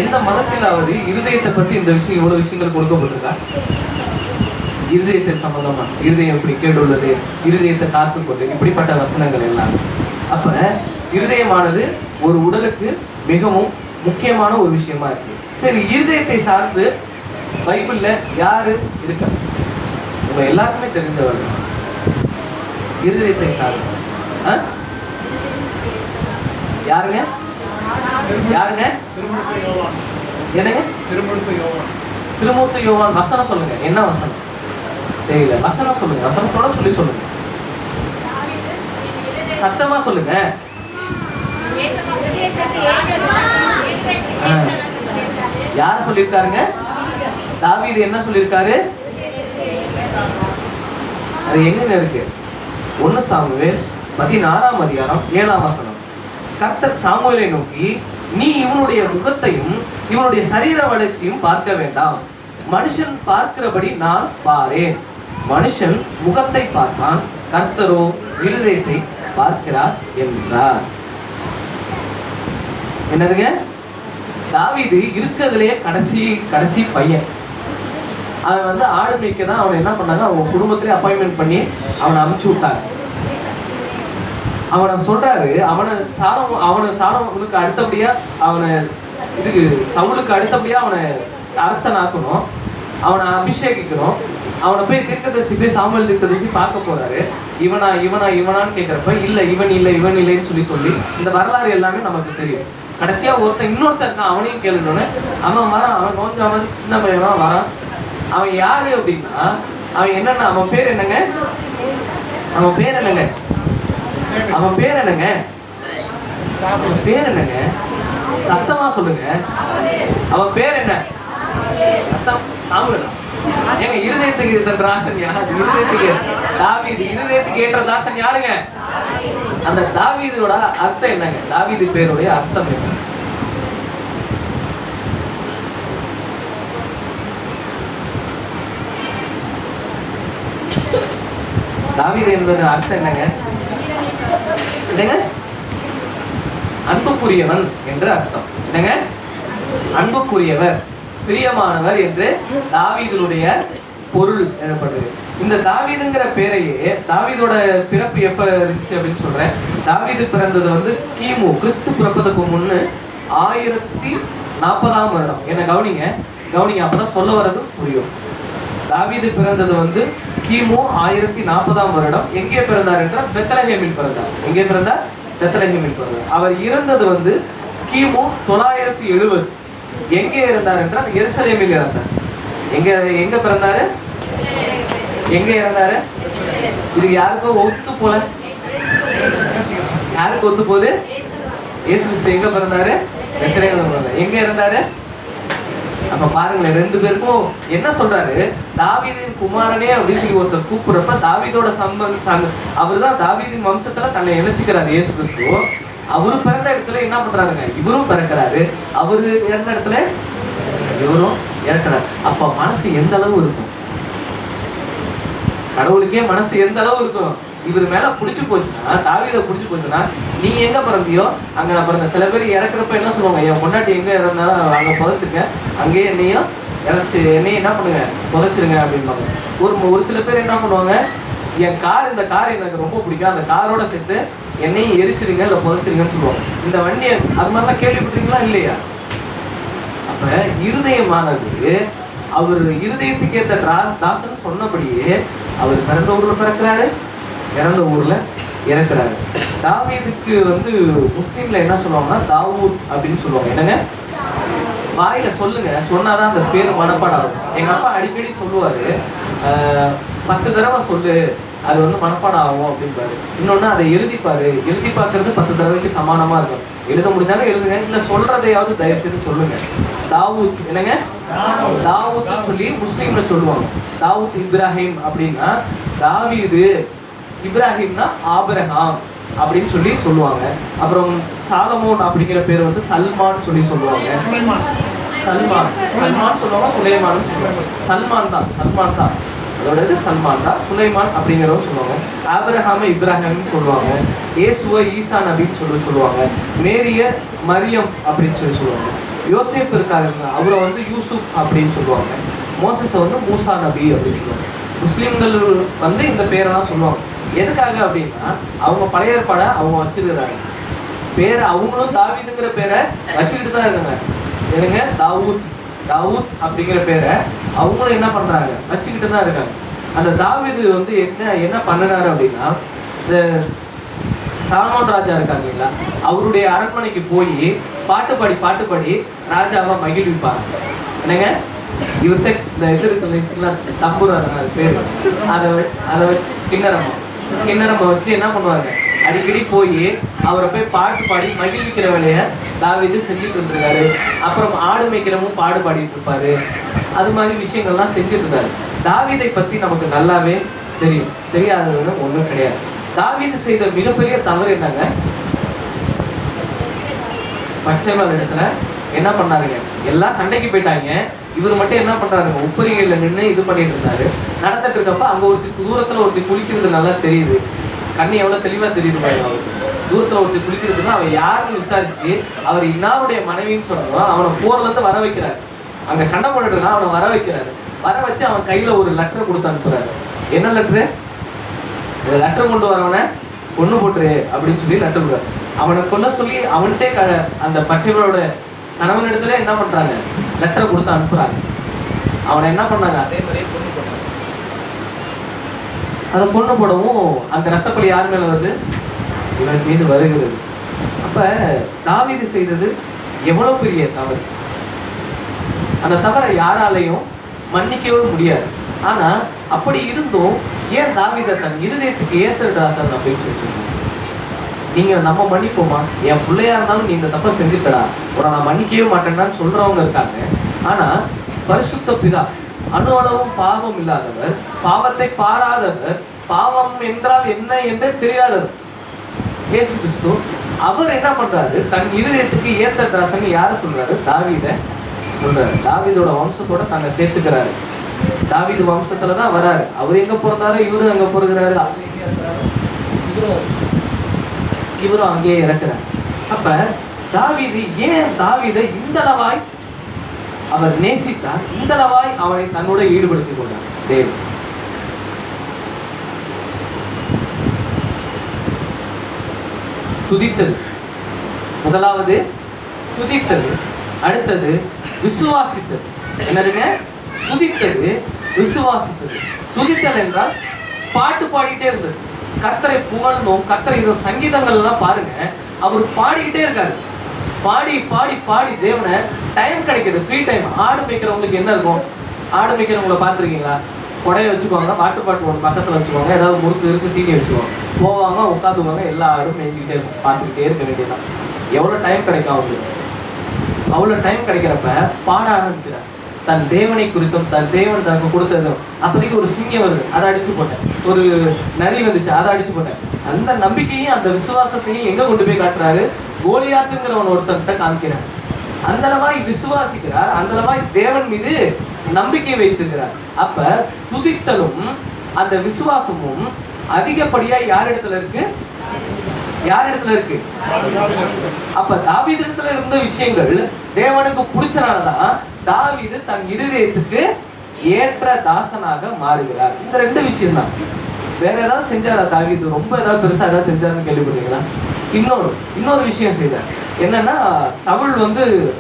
எந்த மதத்திலாவது இருதயத்தை பத்தி இந்த விஷயம் இவ்வளவு விஷயங்கள் கொடுக்கப்பட்டிருக்கா? இருதயத்தை சம்பந்தமா, இருதயம் இப்படி கேடுள்ளது, இருதயத்தை காத்துக்கொண்டு, இப்படிப்பட்ட வசனங்கள் எல்லாம். அப்ப இருதயமானது ஒரு உடலுக்கு மிகவும் முக்கியமான ஒரு விஷயமா இருக்கு. சரி, இருதயத்தை சார்ந்து பைபிள்ல யாரு இருக்க? உங்க எல்லாருக்குமே தெரிஞ்சவர்கள். இருதயத்தை சார்ந்து யாருங்க? என்னங்க? திருமூர்த்தி யோவான். வசனம் சொல்லுங்க, என்ன வசனம் தெரியல, வசனம் சொல்லுங்க, வசனத்தோட சொல்லுங்க, சத்தமா சொல்லுங்க. யார சொல்லியிருக்காருங்க? தாவீது என்ன சொல்லியிருக்காரு? அது எங்க இருக்கு? 1 சாமுவேல் 16ஆம் அதிகாரம் 7ஆம் வசனம். கர்த்தர் சாமுவேலை நோக்கி, நீ இவனுடைய முகத்தையும் இவனுடைய சரீர வளர்ச்சியும் பார்க்க வேண்டாம், மனுஷன் பார்க்கிறபடி நான் பாரேன். மனுஷன் முகத்தை பார்ப்பான், கர்த்தரோ இருதயத்தை பார்க்கிறார் என்றார். என்னதுங்க? தாவீது இருக்கிறதுலயே கடைசி பையன். அவன் ஆடு மேய்க்க தான் அவனை என்ன பண்ணாங்க, அவங்க குடும்பத்திலே அப்பாயின்மெண்ட் பண்ணி அவனை அனுப்பிச்சு விட்டாங்க. அவனை சொல்றாரு, அவனுக்கு அடுத்தபடியா சவுலுக்கு அடுத்தபடியா அவனை அரசன் ஆக்கணும், அவனை அபிஷேகிக்கணும். அவனை போய் தீர்க்கதரிசி போய் சாமுவேல் தீர்க்கதரிசி பார்க்க போறாரு. இவனான்னு கேட்கிறப்ப இல்ல இவன் இல்லைன்னு சொல்லி இந்த வரலாறு எல்லாமே நமக்கு தெரியும். கடைசியா இன்னொருத்தன் இருக்கான், அவனையும் கேளுன்னு அவன் வரான். அவன் நோஞ்ச சின்ன பையனா வரான். அவன் யாரு அப்படின்னா, அவன் என்னன்னா, அவன் பேர் என்னங்க? அவன் பேர் என்னங்க? சத்தமா சொல்லுங்க. அவன் பேர் என்ன? சத்தம். சாமுவேலா? ஏங்க இருதயத்துக்கு ஏற்ற தாசன் யார்? இருதயத்துக்கு தாவீது. இருதயத்துக்கு ஏற்ற தாசன் யாருங்க? அந்த தாவீதோட அர்த்தம் என்னங்க? தாவீது பேருடைய அர்த்தம் என்ன? தாவீது என்பது அர்த்தம் என்னங்க? என்னங்க? அன்புக்குரியவன் என்று அர்த்தம். என்னங்க? அன்புக்குரியவர், பிரியமானவர் என்று தாவீதுடைய பொருள் எனப்படுது. இந்த தாவீதுங்கிற பேரையே, தாவீதோட பிறப்பு எப்ப இருந்துச்சு அப்படின்னு சொல்றேன். தாவீது பிறந்தது வந்து கிமு, கிறிஸ்து பிறப்பதுக்கு முன்னு 1040ஆம் வருடம். என்ன கவனிங்க, அப்பதான் சொல்ல வர்றது புரியும். தாவீது பிறந்தது வந்து கிமு 1040ஆம் வருடம். எங்கே பிறந்தார் என்றால் பெத்லஹேமில் பிறந்தார். எங்கே பிறந்தார்? பெத்லஹேமில் பிறந்தார். அவர் இறந்தது வந்து கிமு 970. எங்கே இருந்தார் என்றால் எருசலேமில் இறந்தார். எங்க பிறந்தாரு? எங்க இறந்தாரு? இதுக்கு யாருக்கும் ஒத்து போல? யாருக்கு ஒத்து போகுது? இயேசு கிறிஸ்து எங்க பிறந்தாரு? பெத்லஹேமில் பிறந்தார். எங்க இருந்தாரு? அப்ப பாருங்களேன், ரெண்டு பேருக்கும் என்ன சொல்றாரு? தாவீதின் குமாரனே அப்படின்னு சொல்லி ஒருத்தர் கூப்பிடுறப்ப தாவீதோட அவர் தான் தாவீதின் வம்சத்துல தன்னை இணைச்சிக்கிறாரு இயேசு கிறிஸ்து. அவரு பிறந்த இடத்துல என்ன பண்றாருங்க? இவரும் பிறக்கிறாரு. அவரு இறந்த இடத்துல இவரும் இறக்குறாரு. அப்ப மனசு எந்த அளவு இருக்கும்? கடவுளுக்கே மனசு எந்த அளவு இருக்கும்? இவர் மேல பிடிச்சு போச்சுன்னா, தாவீதை பிடிச்சு போச்சுன்னா, நீ எங்க பிறந்தியோ அங்க நான் பிறந்த. சில பேர் இறக்குறப்ப என்ன சொல்லுவாங்க? என் பொண்டாட்டி எங்க இருந்தாலும் அங்க புதைச்சிருங்க, அங்கேயே என்னையும் இறச்சி என்னையும் என்ன பண்ணுங்க, புதைச்சிருங்க அப்படின்பாங்க. ஒரு சில பேர் என்ன பண்ணுவாங்க? என் கார், இந்த கார் எனக்கு ரொம்ப பிடிக்கும், அந்த காரோட சேர்த்து என்னையும் எரிச்சிருங்க இல்லை புதைச்சிருங்கன்னு சொல்லுவாங்க. இந்த வண்டியை அது மாதிரிலாம் கேள்விப்பட்டிருக்கீங்களா இல்லையா? அப்ப இருதயமானது, அவர் இருதயத்துக்கு ஏற்ற தாசன் சொன்னபடியே அவர் பிறந்த ஊர்ல பிறக்கிறாரு, இறந்த ஊர்ல இறக்குறாரு. தாவீதுக்கு வந்து முஸ்லீம்ல என்ன சொல்லுவாங்கன்னா தாவூத் அப்படின்னு சொல்லுவாங்க. என்னங்க? வாயில சொல்லுங்க, சொன்னாதான் அந்த பேர் மனப்பாடம் ஆகும். எங்க அப்பா அடிக்கடி சொல்லுவாரு, 10 தடவை சொல்லு, அது வந்து மனப்பாடம் ஆகும் அப்படின்பாரு. இன்னொன்னு அதை எழுதிப்பாரு, எழுதி பார்க்கறது 10 தடவைக்கு சமானமா இருக்கும். எழுத முடிஞ்சாலும் எழுதுங்க, இல்ல சொல்றதையாவது தயவு செய்து சொல்லுங்க. தாவூத். என்னங்க? தாவூத்னு சொல்லி முஸ்லீம்ல சொல்லுவாங்க. தாவூத் இப்ராஹிம் அப்படின்னா தாவீது, இப்ராஹிம்னா ஆபிரகாம் அப்படின்னு சொல்லி சொல்லுவாங்க. அப்புறம் சாலமோன் அப்படிங்கிற பேர் வந்து சல்மான் சொல்லி சொல்லுவாங்க. சல்மான் சொல்லுவாங்க, சுலைமான் சொல்லுவாங்க. சல்மான் தான் அதோட இது சல்மான் தான். சுலைமான் அப்படிங்கிறவங்க சொல்லுவாங்க. ஆபிரஹாம இப்ராஹிம்னு சொல்லுவாங்க. இயேசுவை ஈசா நபின்னு சொல்லுவாங்க. மேரிய மரியம் அப்படின்னு சொல்லி சொல்லுவாங்க. யோசேப் இருக்காருங்க, அவரை வந்து யூசுப் அப்படின்னு சொல்லுவாங்க. மோசஸை வந்து மூசா நபி அப்படின்னு சொல்லுவாங்க. முஸ்லீம்கள் வந்து இந்த பேரெல்லாம் சொல்லுவாங்க. எதுக்காக அப்படின்னா அவங்க பழைய ஏற்பாடை அவங்க வச்சிருக்கிறாங்க. பேரை அவங்களும் தாவீதுங்கிற பேரை வச்சுக்கிட்டு தான் இருக்காங்க. என்னங்க? தாவூத் அப்படிங்கிற பேரை அவங்களும் என்ன பண்றாங்க? வச்சுக்கிட்டு தான் இருக்காங்க. அந்த தாவீது வந்து என்ன பண்ணினாரு அப்படின்னா, இந்த சாலமோன் ராஜா இருக்காங்க இல்லைங்களா, அவருடைய அரண்மனைக்கு போய் பாட்டு பாடி ராஜாவை மகிழ்விப்பாங்க. என்னங்க? இவர்கிட்ட இந்த இது இருக்குல்ல, தம்பூர், அது பேர், அதை வச்சு கிண்ணறம்மா வச்சு என்ன பண்ணுவாங்க? அடிக்கடி போய் அவரை போய் பாட்டு பாடி மகிழ்விக்கிற வேலையை தாவீது செஞ்சுட்டு இருந்திருக்காரு. அப்புறம் ஆடு மேய்க்கிறமும் பாடிட்டு இருப்பாரு. அது மாதிரி விஷயங்கள்லாம் செஞ்சுட்டு இருந்தாரு. தாவீதை பத்தி நமக்கு நல்லாவே தெரியும். தெரியாததுன்னு ஒன்றும் கிடையாது. தாவீது செய்த மிகப்பெரிய தவறு என்னங்க? பட்சேபால் இடத்துல என்ன பண்ணாருங்க? எல்லாம் சண்டைக்கு போயிட்டாங்க. இவர் மட்டும் என்ன பண்றாருங்க? உப்பரிகையில நின்று இது பண்ணிட்டு இருந்தாரு. நடந்துட்டு இருக்கப்ப அங்க தூரத்துல ஒருத்தர் குளிக்கிறது நல்லா தெரியுது. கண்ணு எவ்வளவு தெளிவா தெரியுது பாருங்க. அவரு தூரத்துல ஒருத்தர் குளிக்கிறதுன்னா அவன் யாருன்னு விசாரிச்சு அவர் இன்னாருடைய மனைவின்னு சொன்னோம். அவனை போர்ல இருந்து வர வைக்கிறாரு. அங்க சண்டை போட்டுட்டு இருக்கான், அவனை வர வைக்கிறாரு. வர வச்சு அவன் கையில ஒரு லெட்டர் கொடுத்து அனுப்புறாரு. என்ன லெட்டரு? இந்த லெட்டர் கொண்டு வரவனை கொண்டு போட்டுரு அப்படின்னு சொல்லி லெட்டர் கொடுத்தாரு. அவனை கொல்ல சொல்லி அவன்கிட்ட அந்த பச்சைகளோட கணவன் இடத்துல என்ன பண்றாங்க? லெட்டரை கொடுத்து அனுப்புறாங்க. அவனை என்ன பண்ணாங்க? அதே மாதிரியே கொண்டு போட்டாங்க. அதை கொண்டு போடவும் அந்த ரத்தப்பழி யார் மேல வருது? இவன் மீது வருகிறது. அப்ப தாவீது செய்தது எவ்வளவு பெரிய தவறு! அந்த தவறை யாராலையும் மன்னிக்கவே முடியாது. ஆனா அப்படி இருந்தும் ஏன் தாவீதை தன் இருதயத்துக்கு ஏத்துறாசன் அப்படின்னு சொல்லி சொல்லுவாங்க. நம்ம மன்னிப்போமா? என் பிள்ளையா இருந்தாலும் நீ இந்த தப்பை செஞ்சுக்கடா, உன்னை நான் மன்னிக்கவே மாட்டேன்னான்னு சொல்றவங்க இருக்காங்க. ஆனா பரிசுத்த பிதா அணு அளவும் பாவம் இல்லாதவர், பாவத்தை பாராதவர், பாவம் என்றால் என்ன என்றே தெரியாதவர் இயேசு கிறிஸ்து. அவர் என்ன பண்றாரு? தன் இருதயத்துக்கு ஏத்த தாசன் யாரை சொல்றாரு? தாவீதை சொல்றாரு. தாவீதோட வம்சத்தோட தன்னை சேர்த்துக்கிறாரு. தாவீது வம்சத்துல தான் வராரு. அவர் எங்க பிறந்தாரு, இவரும் அங்க பிறகுறாரு. இவரும் அங்கேயே இறக்குறாரு. அப்ப தாவீது ஏன் தாவீதை இந்த அளவாய் அவர் நேசித்தார், இந்த அளவாய் அவனை தன்னோட ஈடுபடுத்திக் கொண்டார்? தேவன் துதித்தது, முதலாவது துதித்தது, அடுத்தது விசுவாசித்தது. என்னதுங்க? துதித்தது, விசுவாசித்தது. துதித்தல் என்றால் பாட்டு பாடிக்கிட்டே இருந்தது. கர்த்தரை புகழ்ந்தோம், கர்த்தரை இதோ சங்கீதங்கள்லாம் பாருங்க, அவர் பாடிக்கிட்டே இருக்காரு. பாடி பாடி பாடி தேவனை டைம் கிடைக்கிது, ஃப்ரீ டைம். ஆடு மேய்க்கிறவங்களுக்கு என்ன இருக்கும்? ஆடு மேய்க்கிறவங்களை பார்த்துருக்கீங்களா? கொடையை வச்சுக்குவாங்க, பாட்டு ஒன்று பக்கத்தில் வச்சுக்குவாங்க, ஏதாவது முறுக்கு இருக்கு தீனி வச்சுக்குவாங்க, போவாங்க, உட்காந்துக்குவாங்க, எல்லா ஆடும் மேய்ச்சிக்கிட்டே இருக்கும், பார்த்துக்கிட்டே இருக்க வேண்டியதான். எவ்வளோ டைம் கிடைக்கும் அவங்களுக்கு? அவ்வளோ டைம் கிடைக்கிறப்ப பாட ஆரம்பிக்கிறார். தன் தேவனை குறித்தும், தன் தேவன் தனக்கு கொடுத்ததும். அப்போதைக்கு ஒரு சிங்கம் வருது, அதை அடிச்சு போட்டேன். ஒரு நரி வந்துச்சு, அதை அடிச்சு போட்டேன். அந்த நம்பிக்கையும் அந்த விசுவாசத்தையும் எங்கே கொண்டு போய் காட்டுறாரு? கோலியாத்துங்கிறவன் ஒருத்தன்கிட்ட காமிக்கிறார். அந்தளவாய் விசுவாசிக்கிறார், அந்தளவாய் தேவன் மீது நம்பிக்கை வைத்திருக்கிறார். அப்ப துதித்தலும் அந்த விசுவாசமும் அதிகப்படியா யார் இடத்துல இருக்கு? யார் இடத்துல இருக்கு? அப்ப தாவீது இடத்துல இருந்த விஷயங்கள் தேவனுக்கு பிடிச்சனாலதான் தாவீது தன் இருதயத்துக்கு ஏற்ற தாசனாக மாறுகிறார். இந்த ரெண்டு விஷயம் தான். வேற ஏதாவது செஞ்சாரா தாவீது? ரொம்ப ஏதாவது பெருசா ஏதாவது செஞ்சாருன்னு கேள்விப்பட்டீங்களா? இன்னொரு விஷயம் செய்தார். என்னன்னா, சவுல்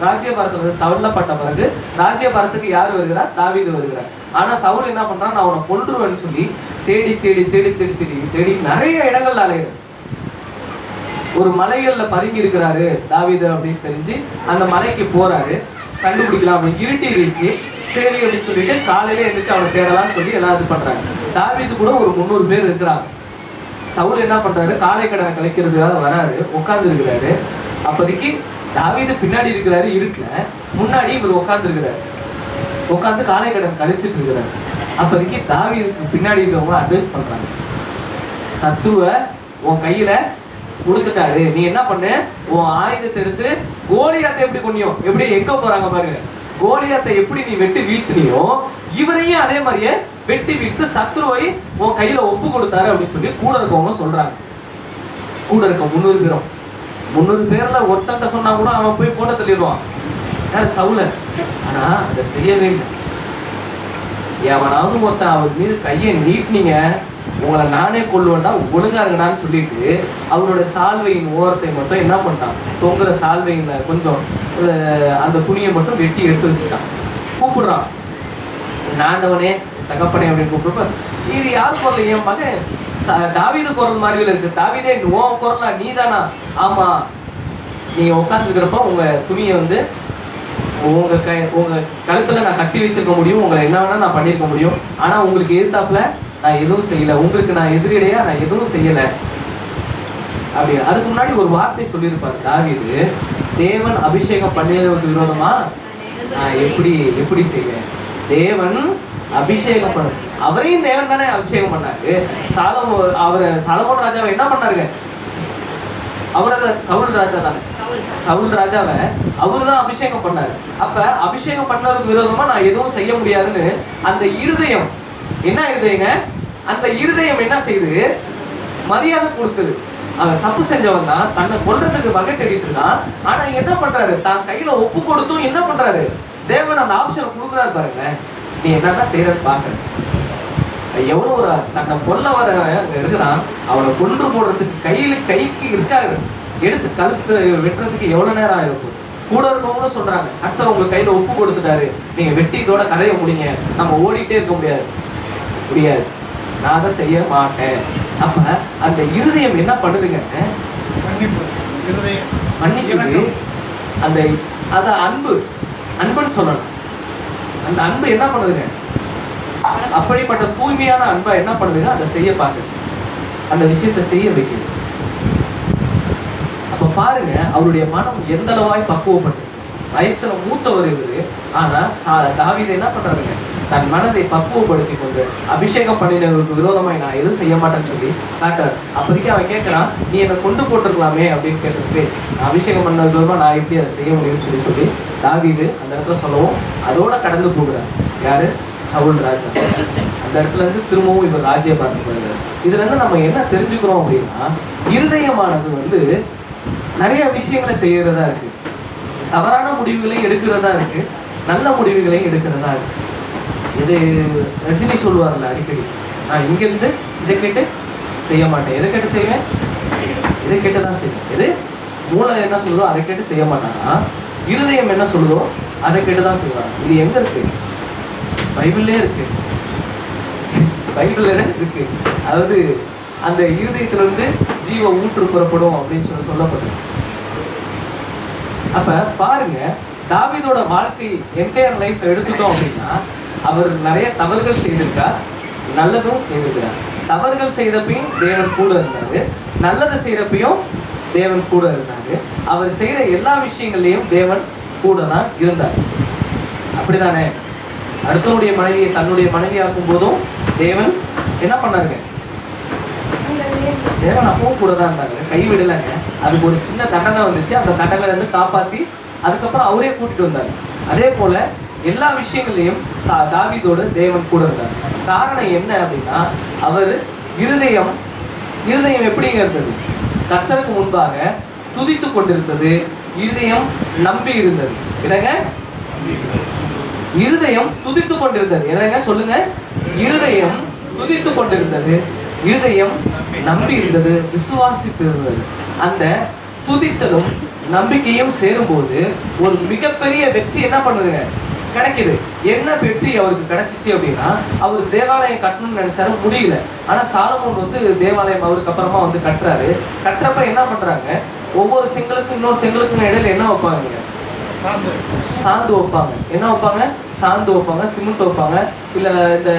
ராஜ்யபாரத்துல தள்ளப்பட்ட பிறகு ராஜ்யபாரத்துக்கு யார் வருகிறார்? தாவீது வருகிறார். ஆனா சவுல் என்ன பண்றான்? நான் அவனை கொன்றுவேன்னு சொல்லி தேடி தேடி தேடி தேடி தேடி தேடி நிறைய இடங்கள்ல அலையிறார். ஒரு மலைகள்ல பதுங்கி இருக்கிறாரு தாவீது அப்படின்னு தெரிஞ்சு அந்த மலைக்கு போறாரு, கண்டுபிடிக்கலாம் அப்படின்னு. இருட்டிருச்சு, சரி அப்படின்னு சொல்லிட்டு காலையில எந்திரிச்சு அவனை தேடலாம்னு சொல்லி எல்லாம் இது பண்றாங்க. தாவீது கூட ஒரு 300 பேர் இருக்கிறாங்க. சவுல் என்ன பண்றாரு? காலை கடனை கலைக்கிறதுக்காக வராரு, உட்கார்ந்து இருக்கிறாரு. அப்போதைக்கு தாவீது பின்னாடி இருக்கிறாரு இருட்டுல, முன்னாடி இவர் உட்கார்ந்து இருக்கிறாரு, உட்காந்து காலை கடன் கழிச்சிட்டு இருக்கிறாரு. அப்போதைக்கு தாவீதுக்கு பின்னாடி இருக்கிறவங்க அட்வைஸ் பண்றாங்க, சத்ருவை உன் கையில கொடுத்துட்டாரு, நீ என்ன பண்ணு, உன் ஆயுதத்தை எடுத்து கோலியாத்தை எப்படி கொன்னியோ, எப்படி எங்க போறாங்க பாருங்க, கோலியாத்தை எப்படி நீ வெட்டி வீழ்த்தினியோ இவரையும் அதே மாதிரியே வெட்டி வீழ்த்து சத்ருவை உன் கையில ஒப்பு கொடுத்தாரு அப்படின்னு சொல்லி கூட இருக்கவங்க சொல்றாங்க. கூட இருக்க 300 பேர்ல ஒருத்தன்ட்ட சொன்னா கூட அவன் போய் போட்ட தள்ளிடுவான், யாரு? சவுல. ஆனா அதை செய்யவே இல்லை. எவனாவது ஒருத்தன் அவர் மீது கையை நீட்டினீங்க, உங்களை நானே கொள்ளுவேன்டா, ஒழுங்கா இருக்கடான்னு சொல்லிட்டு அவரோட சால்வையின் ஓரத்தை மட்டும் என்ன பண்ணிட்டான்? தொங்குற சால்வையில கொஞ்சம் அந்த துணியை மட்டும் வெட்டி எடுத்து வச்சுட்டான். கூப்பிடுறான், நாண்டவனே தகப்பனே அப்படின்னு கூப்பிடுப்ப, இது யார் குரல்? என் மகன் தாவீது குரல் மாதிரில இருக்கு. தாவீதே, உன் குரலா? நீ தானா? ஆமா, நீ உட்காந்துருக்கிறப்ப உங்க துணியை உங்க கழுத்துல நான் கட்டி வச்சிருக்க முடியும், உங்களை என்ன வேணா நான் பண்ணியிருக்க முடியும், ஆனா உங்களுக்கு எதிர்த்தாப்புல நான் எதுவும் செய்யல, உங்களுக்கு நான் எதிரிடையா நான் எதுவும் செய்யல அப்படி. அதுக்கு முன்னாடி ஒரு வார்த்தை சொல்லியிருப்பாரு தாவீது, தேவன் அபிஷேகம் பண்ணியதற்கு விரோதமா நான் எப்படி செய்ய? தேவன் அபிஷேகம் பண்ண, அவரையும் தேவன் தானே அபிஷேகம் பண்ணாரு. சாலமோன் ராஜாவை என்ன பண்ணாருங்க? அவரது சவுல் ராஜா தானே, சவுல் ராஜாவை அவரு தான் அபிஷேகம் பண்ணாரு. அப்ப அபிஷேகம் பண்ணதுக்கு விரோதமா நான் எதுவும் செய்ய முடியாதுன்னு அந்த இருதயம், என்ன இருதயங்க? அந்த இருதயம் என்ன செய்யுது? மரியாதை கொடுக்குது. அவன் தப்பு செஞ்சவன் தான், தன்னை கொல்றதுக்கு வகை தேடிட்டு இருக்கான். ஆனா என்ன பண்றாரு? தான் கையில ஒப்பு கொடுத்தும் என்ன பண்றாரு? தேவன் அந்த ஆப்ஷனை கொடுக்குறாரு பாருங்க, நீ என்னதான் செய்யறன்னு பாக்குற. எவ்வளவு ஒரு தன்னை கொல்ல வர இருக்கிறான், அவனை கொன்று போடுறதுக்கு கைக்கு இருக்காரு, எடுத்து கழுத்து வெட்டுறதுக்கு எவ்வளவு நேரம் ஆயிருக்கும். கூட இருக்கவங்களும் சொல்றாங்க, கர்த்தர் உங்க கையில ஒப்பு கொடுத்துட்டாரு, நீங்க வெட்டி இதோட கதையை முடிங்க, நம்ம ஓடிட்டே இருக்க முடியாது, நான் அதை செய்ய மாட்டேன். அப்ப அந்த இருதயம் என்ன பண்ணுதுங்க? மன்னிக்குது. அந்த அன்புன்னு சொல்லணும். அந்த அன்பு என்ன பண்ணுதுங்க? அப்படிப்பட்ட தூய்மையான அன்பை என்ன பண்ணுதுங்க? அதை செய்ய பார்க்குது, அந்த விஷயத்தை செய்ய வைக்குது. பாருங்க அவருடைய மனம் எந்த அளவாய் பக்குவப்பட்டிருக்கு. வயசுல மூத்தவர் இவரு, ஆனா தாவீது என்ன பண்றாருங்க, தன் மனதை பக்குவப்படுத்தி கொண்டு அபிஷேகம் பண்ணினவருக்கு விரோதமாய் நான் எதுவும் செய்ய மாட்டேன்னு சொல்லி காட்டுறாரு. அப்போதைக்கு அவன் கேட்கறான், நீ என்னை கொண்டு போட்டிருக்கலாமே அப்படின்னு கேட்டதுக்கு, அபிஷேகம் பண்ண விரோதமா நான் எப்படி அதை செய்ய முடியும்னு சொல்லி தாவீது அந்த இடத்துல சொல்லவும் அதோட கடந்து போகிறார். யாரு? சவுல் ராஜா. அந்த இடத்துல இருந்து திரும்பவும் இவர் ராஜ்யபாரத்துக்கு வருகிறார். இதுல இருந்து நம்ம என்ன தெரிஞ்சுக்கிறோம் அப்படின்னா, இருதயமானது நிறைய விஷயங்களை செய்யறதா இருக்கு, தவறான முடிவுகளையும் எடுக்கிறதா இருக்கு, நல்ல முடிவுகளையும் எடுக்கிறதா இருக்கு. இது ரஜினி சொல்லுவார்ல அடிக்கடி, நான் இங்கிருந்து இதை கேட்டு செய்ய மாட்டேன், எதை கேட்டு செய்வேன், இதை கேட்டு தான் செய்வேன். எது மூளை என்ன சொல்லுதோ அதை கேட்டு செய்ய மாட்டானா, இருதயம் என்ன சொல்லுதோ அதை கேட்டு தான் செய்வாங்க. இது எங்க இருக்கு? பைபிள்லே இருக்கு. பைபிள்ல இருக்கு. அதாவது அந்த இருதயத்திலிருந்து ஜீவ ஊற்று புறப்படும் அப்படின்னு சொல்லப்பட்டது. அப்ப பாருங்க, தாவீதோட வாழ்க்கை என்டையர் லைஃப் எடுத்துட்டோம் அப்படின்னா, அவர் நிறைய தவறுகள் செய்திருக்கார், நல்லதும் செய்திருக்கிறார். தவறுகள் செய்தப்பையும் தேவன் கூட இருந்தாரு, நல்லது செய்யறப்பையும் தேவன் கூட இருந்தாரு. அவர் செய்யற எல்லா விஷயங்கள்லையும் தேவன் கூட தான் இருந்தார். அப்படிதானே? அடுத்தவனுடைய மனைவியை தன்னுடைய மனைவியாக்கும் போதும் தேவன் என்ன பண்ணாருங்க? தேவன் அப்பவும் கூட தான் இருந்தாங்க, கைவிடலைங்க. அதுக்கு ஒரு சின்ன தண்டனை வந்துச்சு, அந்த தண்டனை இருந்து காப்பாற்றி அதுக்கப்புறம் அவரே கூட்டிட்டு வந்தார். அதே போல எல்லா விஷயங்களையும் தாவீதோடு தேவன் கூட இருந்தார். காரணம் என்ன அப்படின்னா, அவர் இருதயம் எப்படிங்க இருந்தது? கர்த்தருக்கு முன்பாக துதித்து கொண்டிருந்தது. இருதயம் நம்பி இருந்தது. என்னங்க? இருதயம் துதித்து கொண்டிருந்தது. என்னங்க சொல்லுங்க? இருதயம் துதித்து கொண்டிருந்தது, இருதயம் நம்பி இருந்தது, விசுவாசித்து இருந்தது. அந்த துதித்தலும் நம்பிக்கையும் சேரும்போது ஒரு மிகப்பெரிய வெற்றி என்ன பண்ணுதுங்க? கிடைக்குது. என்ன வெற்றி அவருக்கு கிடைச்சிச்சு அப்படின்னா, அவர் தேவாலயம் கட்டணும்னு நினைச்சாரு, முடியல. ஆனா சாலமோன் தேவாலயம் அவருக்கு அப்புறமா கட்டுறாரு. கட்டுறப்ப என்ன பண்றாங்க, ஒவ்வொரு செங்கலுக்கும் இன்னொரு செங்கலுக்கும் இடையில என்ன வைப்பாங்க? சாந்து வைப்பாங்க. என்ன வைப்பாங்க? சாந்து வைப்பாங்க, சிமெண்ட் வைப்பாங்க, இல்ல இந்த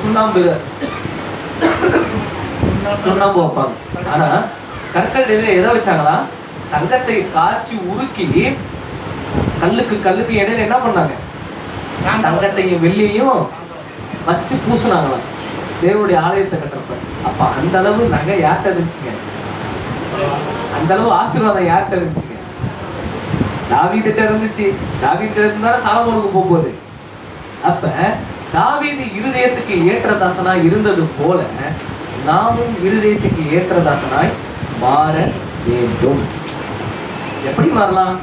சுண்ணாம்பு வைப்பாங்க. ஆனா கற்கடையில எதை வச்சாங்களா? தங்கத்தை காய்ச்சி உருக்கி கல்லுக்கு இடையில என்ன பண்ணாங்க? தங்கத்தையும் வெள்ளியையும் வச்சு பூசினாங்களாம் தேவனுடைய ஆலயத்தை கட்டுறப்ப. அப்ப அந்த அளவு நகை யார்கிட்ட இருந்துச்சுங்க? அந்த அளவு ஆசீர்வாதம் யார்கிட்ட இருந்துச்சுங்க? தாவீதுகிட்ட இருந்துச்சு. தாவீதுகிட்ட இருந்தாலும் சாலமோனுக்கு போகுது. அப்ப தாவீது இருதயத்துக்கு ஏற்றதாசனாய் இருந்தது போல நாமும் இருதயத்துக்கு ஏற்றதாசனாய் மாற வேண்டும். எப்படி மாறலாம்?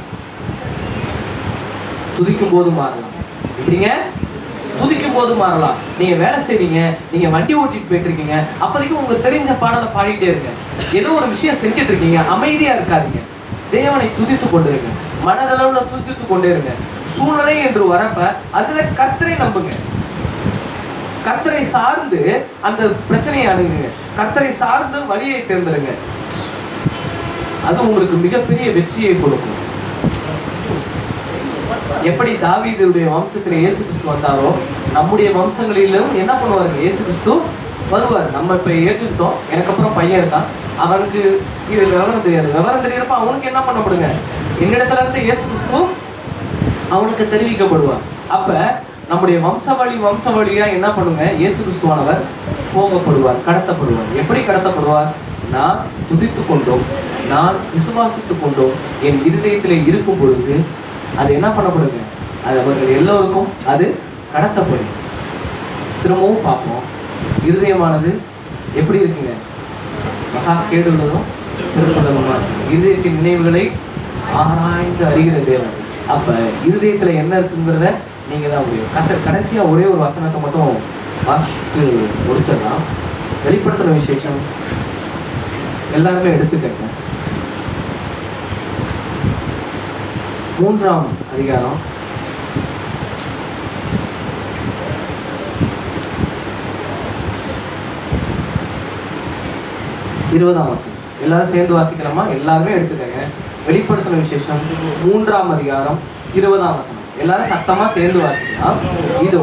துதிக்கும் போது மாறலாம். எப்படிங்க? துதிக்கும் போது மாறலாம். நீங்க வேலை செய்றீங்க, நீங்க வண்டி ஓட்டிட்டு போயிட்டு இருக்கீங்க, அப்போதைக்கு உங்களுக்கு தெரிஞ்ச பாடலை பாடிட்டே இருங்க. ஏதோ ஒரு விஷயம் செஞ்சுட்டு இருக்கீங்க, அமைதியா இருக்காதீங்க, தேவனை துதித்து கொண்டு இருங்க, மனதளவுல துதித்து கொண்டே இருங்க. சூழ்நிலை என்று வரப்ப அதுல கர்த்தரை நம்புங்க, கர்த்தரை சார்ந்து அந்த பிரச்சனையை அணுகுங்க, கர்த்தரை சார்ந்து வழியை தேர்ந்தெடுங்க. அது உங்களுக்கு மிகப்பெரிய வெற்றியை கொடுக்கும். எப்படி தாவீதுடைய வம்சத்தில் இயேசு கிறிஸ்து வந்தாரோ, நம்முடைய வம்சங்களிலும் என்ன பண்ணுவாருங்க? இயேசு கிறிஸ்து வருவார். நம்ம இப்போ ஏற்றுக்கிட்டோம், எனக்கு அப்புறம் பையன் இருக்கான், அவனுக்கு விவரம் தெரியாது. விவரம் தெரியறப்ப அவனுக்கு என்ன பண்ணப்படுங்க? என்னிடத்துல இருந்து இயேசு கிறிஸ்து அவனுக்கு தெரிவிக்கப்படுவார். அப்ப நம்முடைய வம்சவழியா என்ன பண்ணுங்க? இயேசு கிறிஸ்துவானவர் போகப்படுவார், கடத்தப்படுவார். எப்படி கடத்தப்படுவார்? நான் துதித்து கொண்டோம், நான் விசுவாசித்து கொண்டோம் என் இருதயத்திலே இருக்கும் பொழுது அது என்ன பண்ணப்படுங்க? அது அவர்கள் எல்லோருக்கும் அது கடத்தப்படும். திரும்பவும் பார்ப்போம், இருதயமானது எப்படி இருக்குங்க? மகா கேடுள்ளதும் திருப்பதமா இருதயத்தின் நினைவுகளை ஆராய்ந்து அறிகிற தேவன். அப்ப இருதயத்துல என்ன இருக்குங்கிறத நீங்க தான் முடியும். கடைசியா ஒரே ஒரு வசனத்தை மட்டும் வாசிச்சுட்டு முடிச்சிடலாம். வெளிப்படுத்தின விசேஷம் எல்லாருமே எடுத்துக்கங்க. 3ஆம் அதிகாரம் 20ஆம் வசனம். எல்லாரும் சேர்ந்து வாசிக்கலாமா? எல்லாருமே எடுத்துக்கங்க. வெளிப்படுத்தின விசேஷம் 3ஆம் அதிகாரம் 20ஆம் வசனம். எல்லாரும் சத்தமா சேர்ந்து வாசிக்கலாம். இதோ